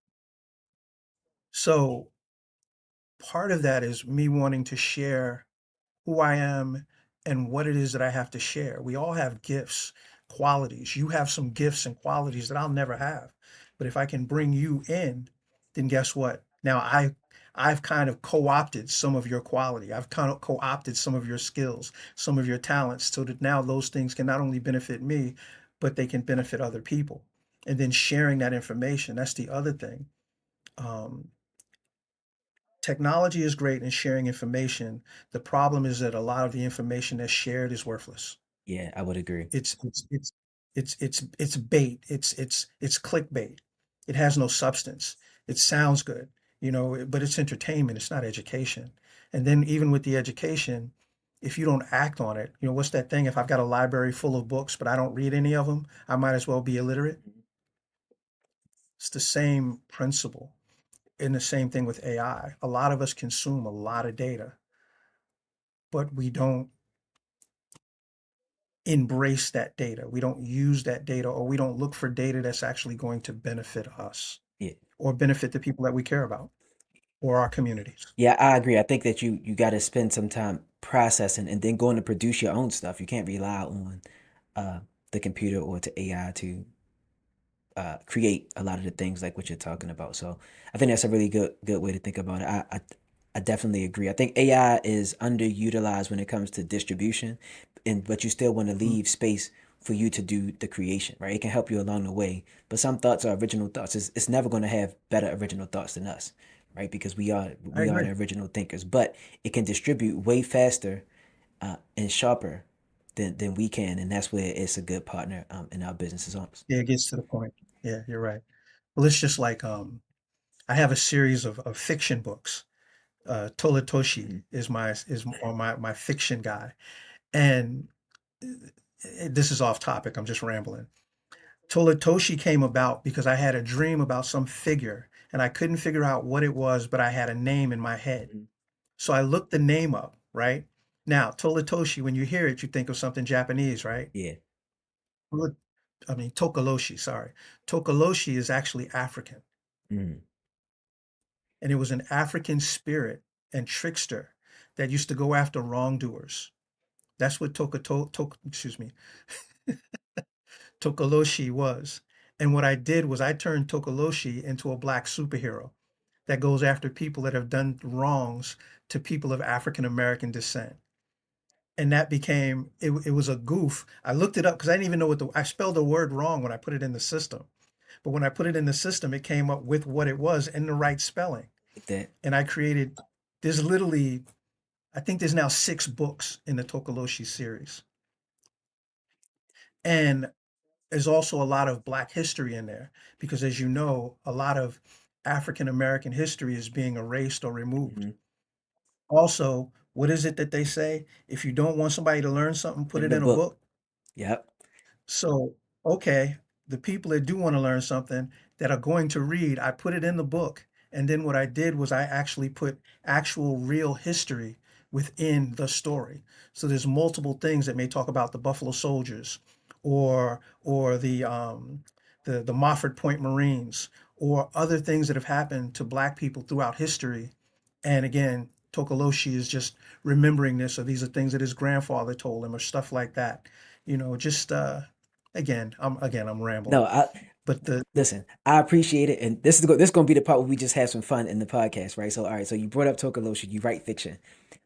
So part of that is me wanting to share who I am and what it is that I have to share. We all have gifts, qualities. You have some gifts and qualities that I'll never have. But if I can bring you in, then guess what? Now I've kind of co-opted some of your quality. I've kind of co-opted some of your skills, some of your talents, so that now those things can not only benefit me, but they can benefit other people. And then sharing that information, that's the other thing. Um, Technology is great in sharing information. The problem is that a lot of the information that's shared is worthless. Yeah, I would agree. It's bait. It's clickbait. It has no substance. It sounds good, but it's entertainment. It's not education. And then even with the education, if you don't act on it, what's that thing? If I've got a library full of books, but I don't read any of them, I might as well be illiterate. Mhm. It's the same principle. And the same thing with AI. A lot of us consume a lot of data, but we don't. embrace that data. We don't use that data, or we don't look for data that's actually going to benefit us Yeah. or benefit the people that we care about or our communities. Yeah, I agree. I think that you got to spend some time processing and then going to produce your own stuff. You can't rely on uh, the computer or to AI to create a lot of the things like what you're talking about. So I think that's a really good way to think about it. I definitely agree. I think AI is underutilized when it comes to distribution, and but you still want to Mm. leave space for you to do the creation, right? It can help you along the way, but some thoughts are original thoughts. It's never going to have better original thoughts than us, right? Because I we are agree. the original thinkers, but it can distribute way faster and sharper than we can, and that's where it's a good partner in our businesses. Yeah, it gets to the point. Yeah, you're right. Well, it's just like I have a series of fiction books. Tolatoshi Mhm. my fiction guy, and this is off topic. I'm just rambling. Tolatoshi came about because I had a dream about some figure, and I couldn't figure out what it was, but I had a name in my head. Mhm. So I looked the name up, right? Now, Tolatoshi, when you hear it, you think of something Japanese, right? Yeah. Look, I mean, Tokoloshi, sorry. Tokoloshi is actually African, Mhm. and it was an African spirit and trickster that used to go after wrongdoers. That's what excuse me, Tokoloshi was. And what I did was I turned Tokoloshi into a black superhero that goes after people that have done wrongs to people of African American descent. And that became it was a goof. I looked it up because I didn't even know I spelled the word wrong when I put it in the system. But when I put it in the system, it came up with what it was in the right spelling. Like that. And I created there's literally I think there's now 6 books in the Tokoloshi series. And there's also a lot of black history in there because as you know, a lot of African American history is being erased or removed. Mhm. Also, what is it that they say? If you don't want somebody to learn something, put In it the in a book. book. Yep. So, okay, the people that do want to learn something that are going to read, I put it in the book. And then what I did was I actually put actual real history within the story. So there's multiple things that may talk about the Buffalo Soldiers or the Mofford Point Marines or other things that have happened to black people throughout history. And again, Tokoloshi is just remembering this, or these are things that his grandfather told him, or stuff like that. Just I'm No, rambling, I but listen. I appreciate it, and this is going to be the part where we just have some fun in the podcast, right? So, all right. So you brought up Tokaloshi. You write fiction,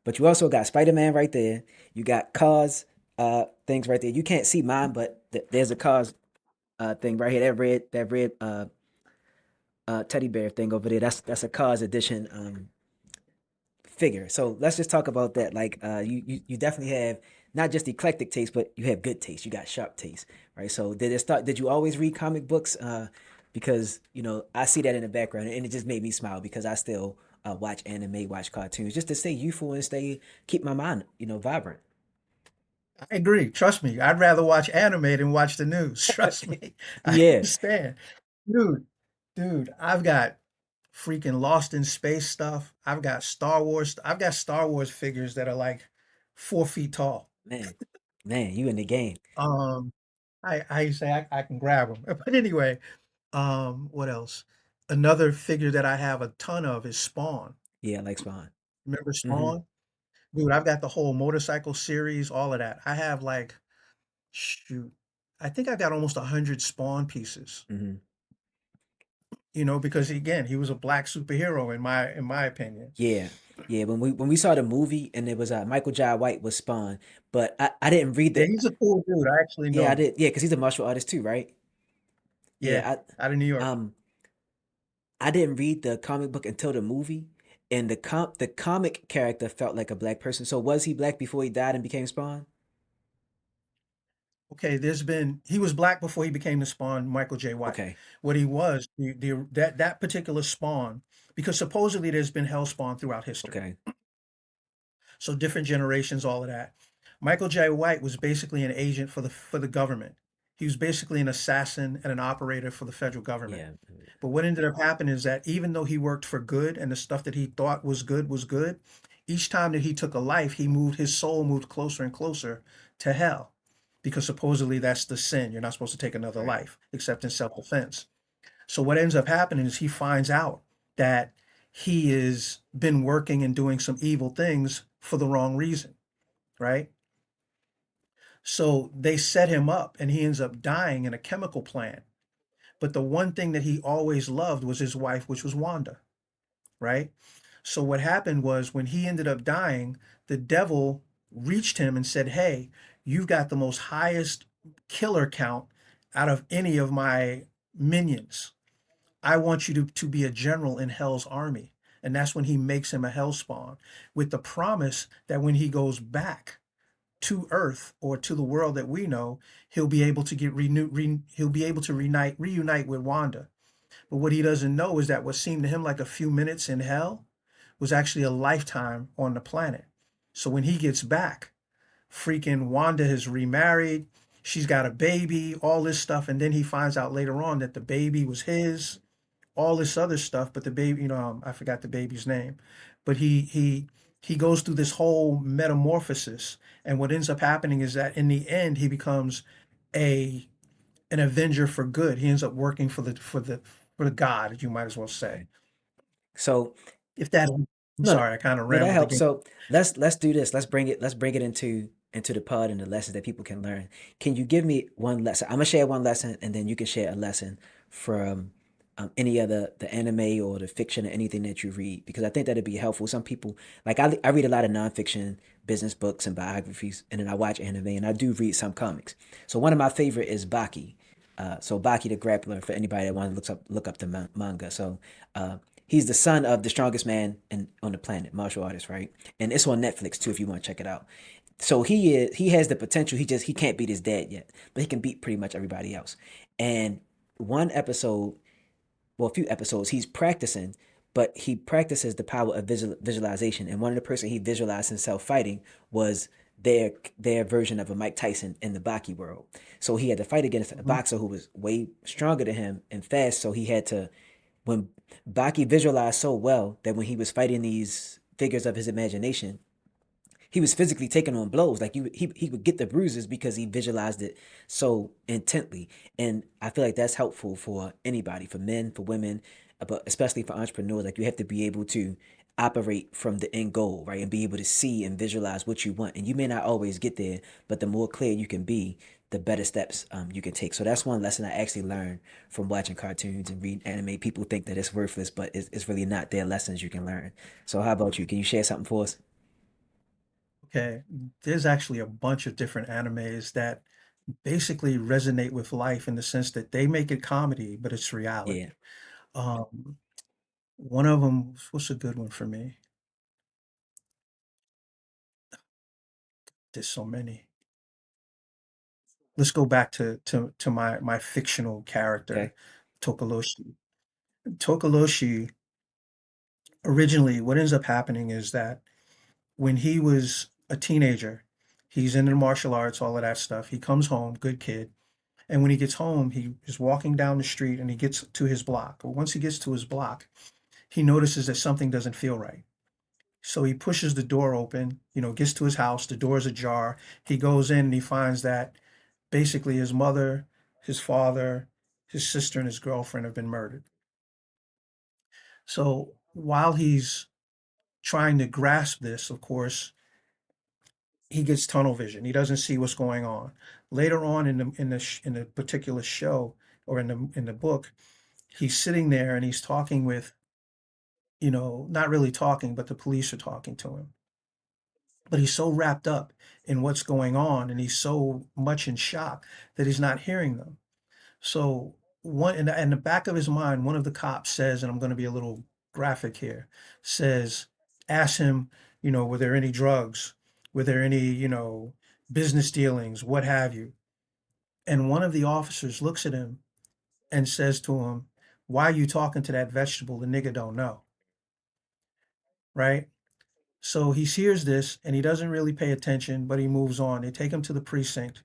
but you also got Spider Man right there. You got cars, things right there. You can't see mine, but there's a cars thing right here. That red teddy bear thing over there. That's a cars edition figure. So let's just talk about that. Like you definitely have not just eclectic taste, but you have good taste. You got sharp taste, right? So did you always read comic books? Because I see that in the background, and it just made me smile because I still watch anime, watch cartoons, just to stay youthful and keep my mind vibrant. I agree. Trust me, I'd rather watch anime than watch the news. Trust me, I Yeah, understand, dude. Dude, I've got freaking Lost in Space stuff. I've got Star Wars. I've got Star Wars figures that are like 4 feet tall. man, man, you in the game. Um, I say I can grab them. But anyway, what else? Another figure that I have a ton of is Spawn. Yeah, I like Spawn. Remember Mm-hmm. Spawn? Dude, I've got the whole motorcycle series, all of that. I have like, shoot, I think I got almost 100 Spawn pieces. Mm-hmm. Because again, he was a black superhero in my opinion. Yeah, yeah. When we saw the movie and it was Michael Jai White was Spawn, but I didn't read Yeah, the. he's a cool dude. I actually Yeah, know I him. did. Yeah, because he's a martial artist too, right? Yeah, Yeah, out of New York. I didn't read the comic book until the movie, and the comic character felt like a black person. So was he black before he died and became Spawn? Okay, he was black before he became the Spawn, Michael J. White. Okay, What he was, that particular Spawn, because supposedly there's been Hell Spawn throughout history. okay, So different generations, all of that. Michael J. White was basically an agent for the government. He was basically an assassin and an operator for the federal government. yeah, But what ended up happening is that even though he worked for good and the stuff that he thought was good, each time that he took a life, his soul moved closer and closer to hell because supposedly that's the sin. You're not supposed to take another Right. life except in self-defense. So what ends up happening is he finds out that he has been working and doing some evil things for the wrong reason, right? So they set him up and he ends up dying in a chemical plant. But the one thing that he always loved was his wife, which was Wanda, right? So what happened was when he ended up dying, the devil reached him and said, "Hey, you've got the most highest killer count out of any of my minions. I want you to be a general in hell's army." And that's when he makes him a hellspawn with the promise that when he goes back to Earth or to the world that we know, he'll be able to get he'll be able to reunite with Wanda. But what he doesn't know is that what seemed to him like a few minutes in hell was actually a lifetime on the planet. So when he gets back, freaking Wanda has remarried, she's got a baby, all this stuff, and then he finds out later on that the baby was his, all this other stuff, but the baby, I forgot the baby's name, but he goes through this whole metamorphosis, and what ends up happening is that in the end he becomes a an avenger for good. He ends up working for the God, you might as well say. Okay. So If that, I'm no, sorry, I kind of no, that rambled helps. again. So let's do this. Let's bring it into the pod and the lessons that people can learn. Can you give me one lesson? I'm gonna share one lesson, and then you can share a lesson from any other the anime or the fiction or anything that you read, because I think that'd be helpful. Some people like I read a lot of nonfiction business books and biographies, and then I watch anime, and I do read some comics. So one of my favorite is Baki. So Baki the Grappler, for anybody that wants to look up the manga. So uh, he's the son of the strongest man on the planet, martial artist, right? And it's on Netflix too if you want to check it out. So he has the potential. He can't beat his dad yet, but he can beat pretty much everybody else. And one episode, well, a few episodes, he's practicing, but he practices the power of visualization. And one of the person he visualized himself fighting was their version of a Mike Tyson in the Baki world. So he had to fight against a Mhm. boxer who was way stronger than him and fast. So he had to when Baki visualized so well that when he was fighting these figures of his imagination, he was physically taking on blows. Like he would get the bruises because he visualized it so intently. And I feel like that's helpful for anybody, for men, for women, but especially for entrepreneurs. Like you have to be able to operate from the end goal, right? And be able to see and visualize what you want. And you may not always get there, but the more clear you can be, the better steps you can take. So that's one lesson I actually learned from watching cartoons and reading anime. People think that it's worthless, but it's really not. There are lessons you can learn. So how about you? Can you share something for us? Okay, there's actually a bunch of different animes that basically resonate with life in the sense that they make it comedy, but it's Yeah. reality. Um, One of them, what's a good one for me? There's so many. Let's go back to my fictional character, Okay. Tokoloshi. Tokoloshi, originally, what ends up happening is that when he was a teenager, he's into martial arts, all of that stuff. He comes home, good kid. And when he gets home, he is walking down the street and he gets to his block. But once he gets to his block, he notices that something doesn't feel right. So he pushes the door open, gets to his house, the door's ajar. He goes in and he finds that basically his mother, his father, his sister, and his girlfriend have been murdered. So while he's trying to grasp this, of course, he gets tunnel vision. He doesn't see what's going on. Later on in the particular show or in the book, he's sitting there and he's talking with, not really talking, but the police are talking to him. But he's so wrapped up in what's going on and he's so much in shock that he's not hearing them. So one in the back of his mind, one of the cops says, and I'm going to be a little graphic here, says, ask him, were there any drugs? Were there any, business dealings, what have you? And one of the officers looks at him and says to him, why are you talking to that vegetable? The nigga don't know, right? So he hears this and he doesn't really pay attention, but he moves on. They take him to the precinct.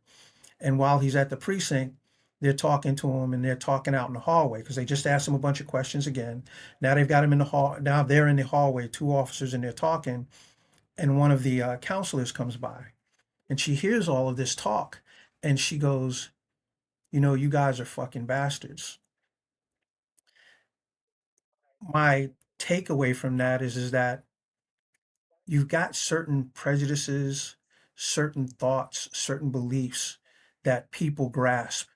And while he's at the precinct, they're talking to him and they're talking out in the hallway because they just asked him a bunch of questions again. Now they've got him in the hall. Now they're in the hallway, two officers, and they're talking. And one of the counselors comes by and she hears all of this talk. And she goes, you guys are fucking bastards. My takeaway from that is that you've got certain prejudices, certain thoughts, certain beliefs that people grasp,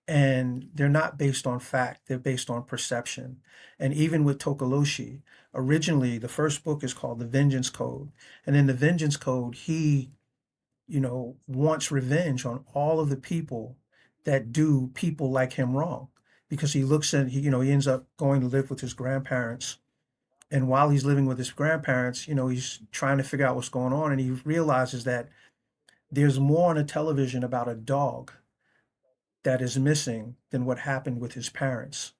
and they're not based on fact, they're based on perception. And even with Tokoloshi, originally the first book is called The Vengeance Code. And in the Vengeance Code, he, wants revenge on all of the people that do people like him wrong. Because he looks at, he ends up going to live with his grandparents, and while he's living with his grandparents, he's trying to figure out what's going on, and he realizes that there's more on a television about a dog that is missing than what happened with his parents.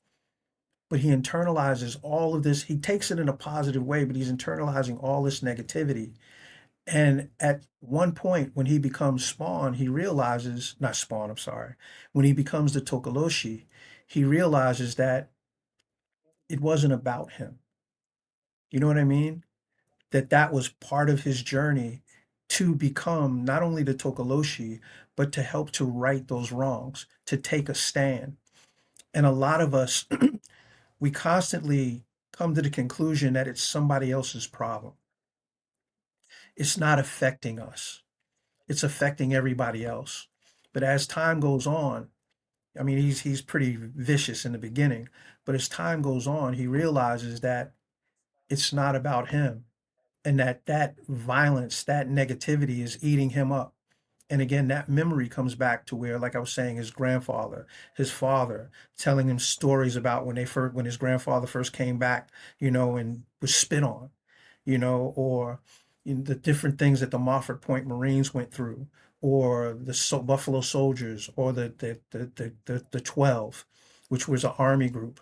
But he internalizes all of this. He takes it in a positive way, but he's internalizing all this negativity. And at one point, when he becomes Spawn, he realizes, not Spawn, I'm sorry, when he becomes the Tokoloshi, he realizes that it wasn't about him. You know what I mean? That was part of his journey to become not only the Tokoloshi, but to help to right those wrongs, to take a stand. And a lot of us, we constantly come to the conclusion that it's somebody else's problem. It's not affecting us, it's affecting everybody else. But as time goes on, I mean, he's pretty vicious in the beginning, but as time goes on, he realizes that it's not about him, and that violence, that negativity is eating him up. And again, that memory comes back to where, like I was saying, his grandfather, his father, telling him stories about when his grandfather first came back, and was spit on, or the different things that the Moffett Point Marines went through, or the Buffalo Soldiers, or the 12, which was an army group.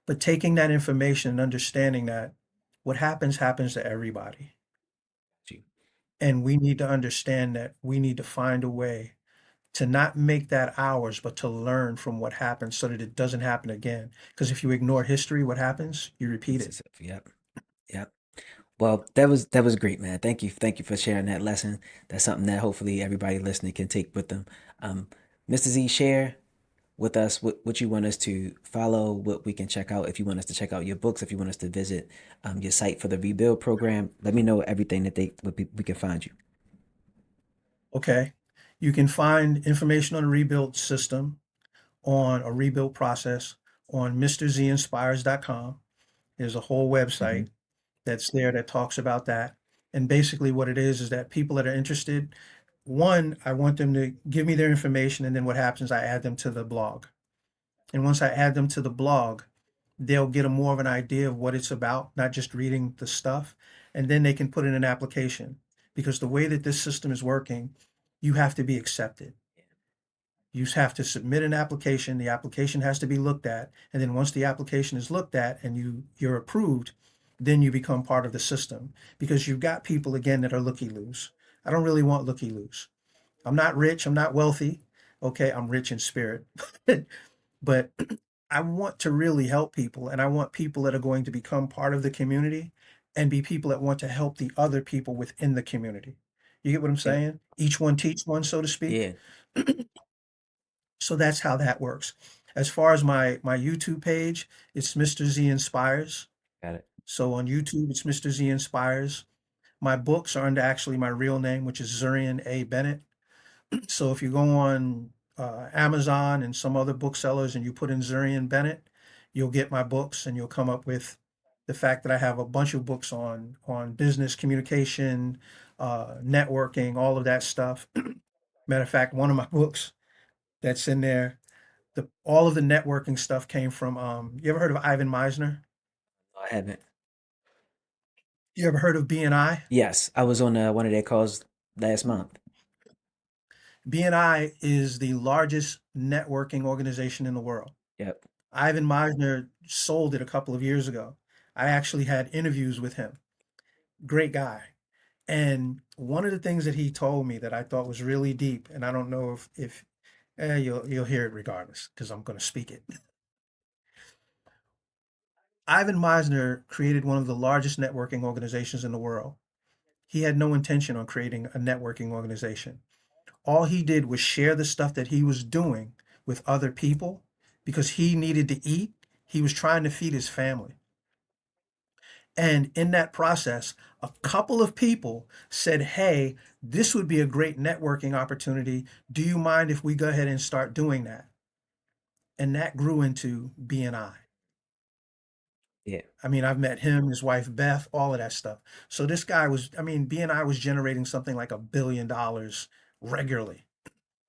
But taking that information and understanding that what happens happens to everybody. And we need to understand that we need to find a way to not make that ours, but to learn from what happened so that it doesn't happen again. Because if you ignore history, what happens? You repeat It's it. just, yep, yep. Well, that was great, man. Thank you for sharing that lesson. That's something that hopefully everybody listening can take with them. Mr. Z, share with us what you want us to follow, what we can check out. If you want us to check out your books, if you want us to visit your site for the Rebuild program, let me know everything that we can find you. Okay. You can find information on a rebuild system, on a rebuild process, on mrzinspires.com. There's a whole Hmm. website that's there that talks about that. And basically, what it is that people that are interested, one, I want them to give me their information, and then what happens, I add them to the blog. And once I add them to the blog, they'll get a more of an idea of what it's about, not just reading the stuff. And then they can put in an application, because the way that this system is working, you have to be accepted. You have to submit an application. The application has to be looked at. And then once the application is looked at and you're approved, then you become part of the system, because you've got people again that are looky loos. I don't really want looky loos. I'm not rich. I'm not wealthy. Okay. I'm rich in spirit. But I want to really help people, and I want people that are going to become part of the community and be people that want to help the other people within the community. You get what I'm Yeah, saying? Each one teach one, so to speak. yeah, So that's how that works. As far as my YouTube page, it's Mr. Z Inspires. got it. So on YouTube, it's Mr. Z Inspires. My books are under actually my real name, which is Zurriane A. Bennett. So if you go on Amazon and some other booksellers and you put in Zurian Bennett, you'll get my books, and you'll come up with the fact that I have a bunch of books on business communication, networking, all of that stuff. Matter of fact, one of my books that's in there, all of the networking stuff came from. You ever heard of Ivan Meisner? No, I haven't. You ever heard of BNI? Yes, I was on one of their calls last month. BNI is the largest networking organization in the world. Yep. Ivan Meisner sold it a couple of years ago. I actually had interviews with him. Great guy. And one of the things that he told me that I thought was really deep, and I don't know if you'll hear it regardless because I'm going to speak it. Ivan Meisner created one of the largest networking organizations in the world. He had no intention on creating a networking organization. All he did was share the stuff that he was doing with other people because he needed to eat. He was trying to feed his family. And in that process, a couple of people said, "Hey, this would be a great networking opportunity. Do you mind if we go ahead and start doing that?" And that grew into BNI. Yeah. I mean, I've met him, his wife Beth, all of that stuff. So this guy was, I mean, BNI was generating something like $1 billion regularly,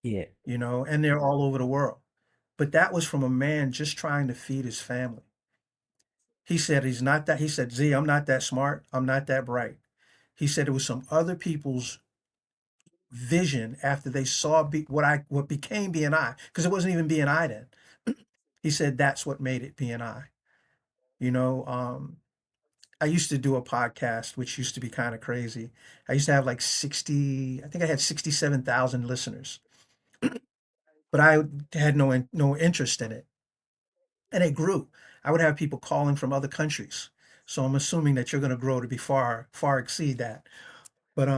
Yeah. and they're all over the world. But that was from a man just trying to feed his family. He said he's not that, he said, "Z, I'm not that smart. I'm not that bright." He said it was some other people's vision after they saw what became BNI, because it wasn't even BNI then. He said that's what made it BNI. You know, I used to do a podcast, which used to be kind of crazy. I used to have like 60, I think I had 67,000 listeners, but I had no interest in it. And it grew. I would have people calling from other countries. So I'm assuming that you're going to grow to be far, far exceed that. But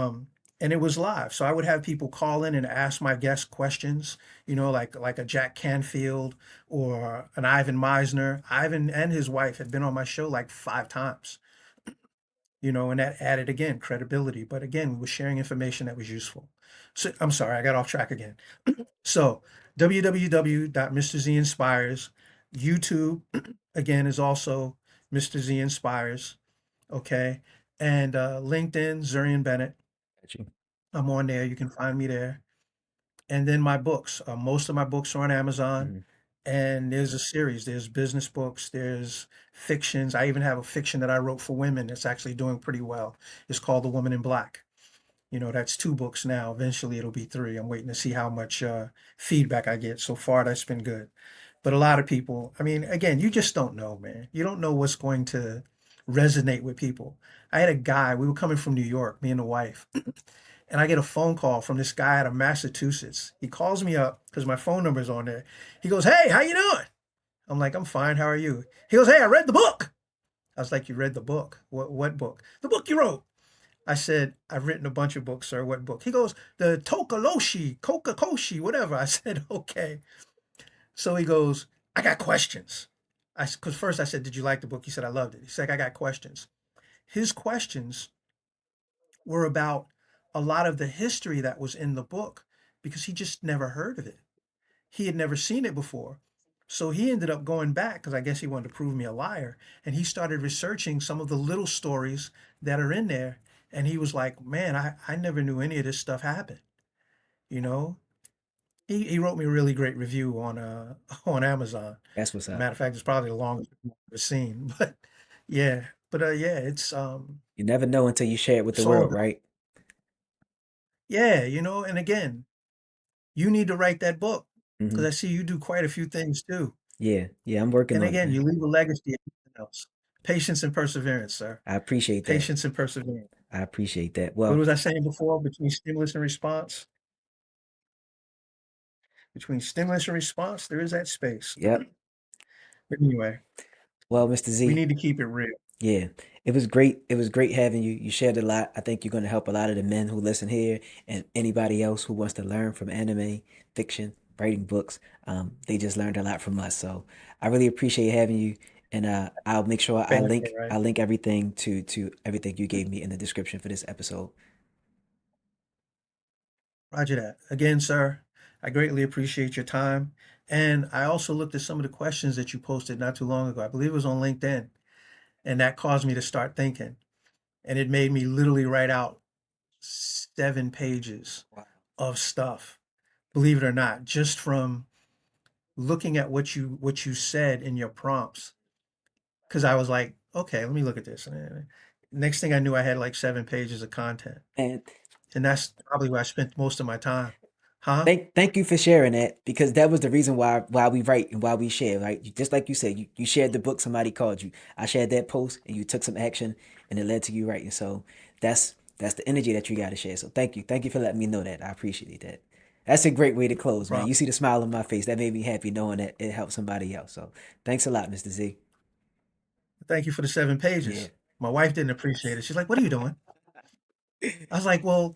and it was live. So I would have people call in and ask my guests questions, like a Jack Canfield or an Ivan Meisner. Ivan and his wife had been on my show like 5 times, and that added again credibility. But again, we were sharing information that was useful. So I'm sorry, I got off track again. So www.mrzinspires. YouTube again is also Mr. Z Inspires. Okay. And LinkedIn, Zurriane Bennett. Got you. I'm on there. You can find me there. And then my books. Most of my books are on Amazon. Mhm. And there's a series. There's business books. There's fictions. I even have a fiction that I wrote for women that's actually doing pretty well. It's called The Woman in Black. That's 2 books now. Eventually it'll be 3. I'm waiting to see how much feedback I get. So far, that's been good. But a lot of people, I mean, again, you just don't know, man. You don't know what's going to resonate with people. I had a guy, we were coming from New York, me and the wife, and I get a phone call from this guy out of Massachusetts. He calls me up because my phone number is on there. He goes, "Hey, how you doing?" I'm like, "I'm fine. How are you?" He goes, "Hey, I read the book." I was like, "You read the book? What book?" "The book you wrote." I said, "I've written a bunch of books, sir. What book?" He goes, "The Tokaloshi, Kokakoshi, whatever." I said, "Okay." So he goes, "I got questions." Because first I said, "Did you like the book?" He said, "I loved it." He's like, "I got questions." His questions were about a lot of the history that was in the book because he just never heard of it. He had never seen it before. So he ended up going back because I guess he wanted to prove me a liar. And he started researching some of the little stories that are in there. And he was like, "Man, I never knew any of this stuff happened." You know, he wrote me a really great review on on Amazon. That's what's up. Matter of fact, it's probably the longest I've ever seen. But yeah, yeah, it's You never know until you share it with the it's all world, good. right? Yeah, and again, you need to write that book because Hmm. I see you do quite a few things too. Yeah. Yeah. I'm working And on it, again, man. you leave a legacy if nothing else. Patience and perseverance, sir. I appreciate that. Patience and perseverance. I appreciate that. What Well, was I saying before? Between stimulus and response? Between stimulus and response, there is that space. yep. But anyway, Well, Mr. we Z, need to keep it real. yeah, it was great. It was great having you. You shared a lot. I think you're going to help a lot of the men who listen here and anybody else who wants to learn from anime, fiction, writing books. They just learned a lot from us. So I really appreciate having you. And I'll make sure Family day, right? I link everything to everything you gave me in the description for this episode. Roger that. Again, sir, I greatly appreciate your time. And I also looked at some of the questions that you posted not too long ago. I believe it was on LinkedIn. And that caused me to start thinking. And it made me literally write out 7 pages Wow. of stuff, believe it or not, just from looking at what you said in your prompts. Because I was like, okay, let me look at this. Next thing I knew, I had like 7 pages of content. And And that's probably where I spent most of my time. Huh? thank you for sharing that because that was the reason why we write and why we share, right? Just like you said, you shared the book, somebody called you. I shared that post and you took some action and it led to you writing. So that's the energy that you got to share. So thank you. Thank you for letting me know that. I appreciate that. That's a great way to close, man. Rob, You see the smile on my face. That made me happy knowing that it helped somebody else. So thanks a lot, Mr. Z. thank you for the 7 pages. Yeah. My wife didn't appreciate it. She's like, "What are you doing?" I was like, "Well,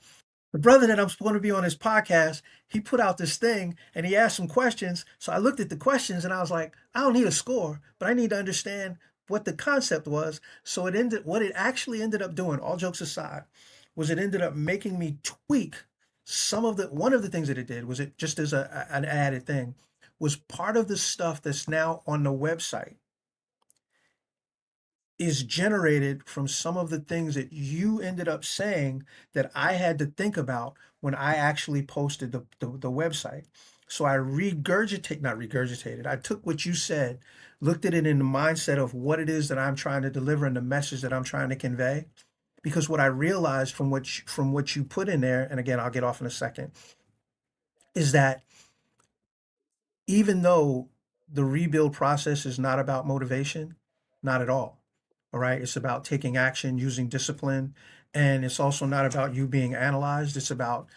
The brother that I'm supposed to be on his podcast, he put out this thing and he asked some questions. So I looked at the questions and I was like, I don't need a score, but I need to understand what the concept was. So what it actually ended up doing, all jokes aside, was it ended up making me tweak one of the things that it did was it just as an added thing was part of the stuff that's now on the website is generated from some of the things that you ended up saying that I had to think about when I actually posted the website. So I not regurgitated, I took what you said, looked at it in the mindset of what it is that I'm trying to deliver and the message that I'm trying to convey. Because what I realized from what you put in there, and again, I'll get off in a second, is that even though the rebuild process is not about motivation, not at all. All right. It's about taking action, using discipline. And it's also not about you being analyzed. It's about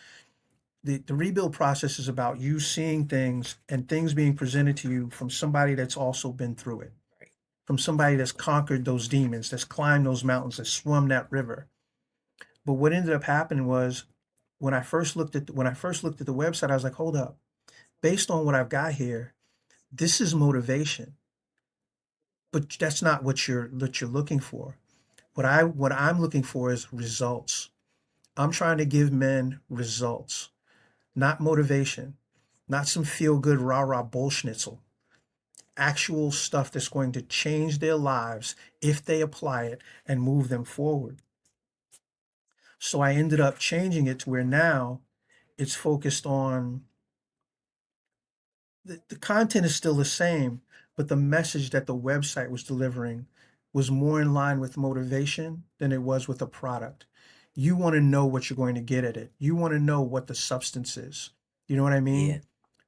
the rebuild process is about you seeing things and things being presented to you from somebody that's also been through it, Right. from somebody that's conquered those demons, that's climbed those mountains, that's swum that river. But what ended up happening was when I first looked at the website, I was like, hold up, based on what I've got here, this is motivation, but that's not what you're looking for. What I'm looking for is results. I'm trying to give men results, not motivation, not some feel good rah rah bullschnitzel. Actual stuff that's going to change their lives if they apply it and move them forward. So I ended up changing it to where now it's focused on the content is still the same, but the message that the website was delivering was more in line with motivation than it was with a product. You want to know what you're going to get at it. You want to know what the substance is. You know what I Yeah, mean?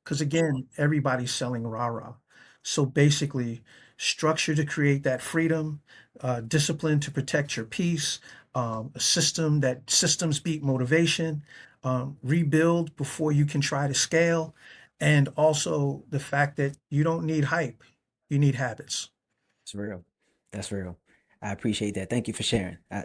Because again, everybody's selling rah-rah. So basically, structure to create that freedom, discipline to protect your peace, a system that systems beat motivation, rebuild before you can try to scale, and also the fact that you don't need hype, you need habits. it's real. That's real. I appreciate that. Thank you for sharing.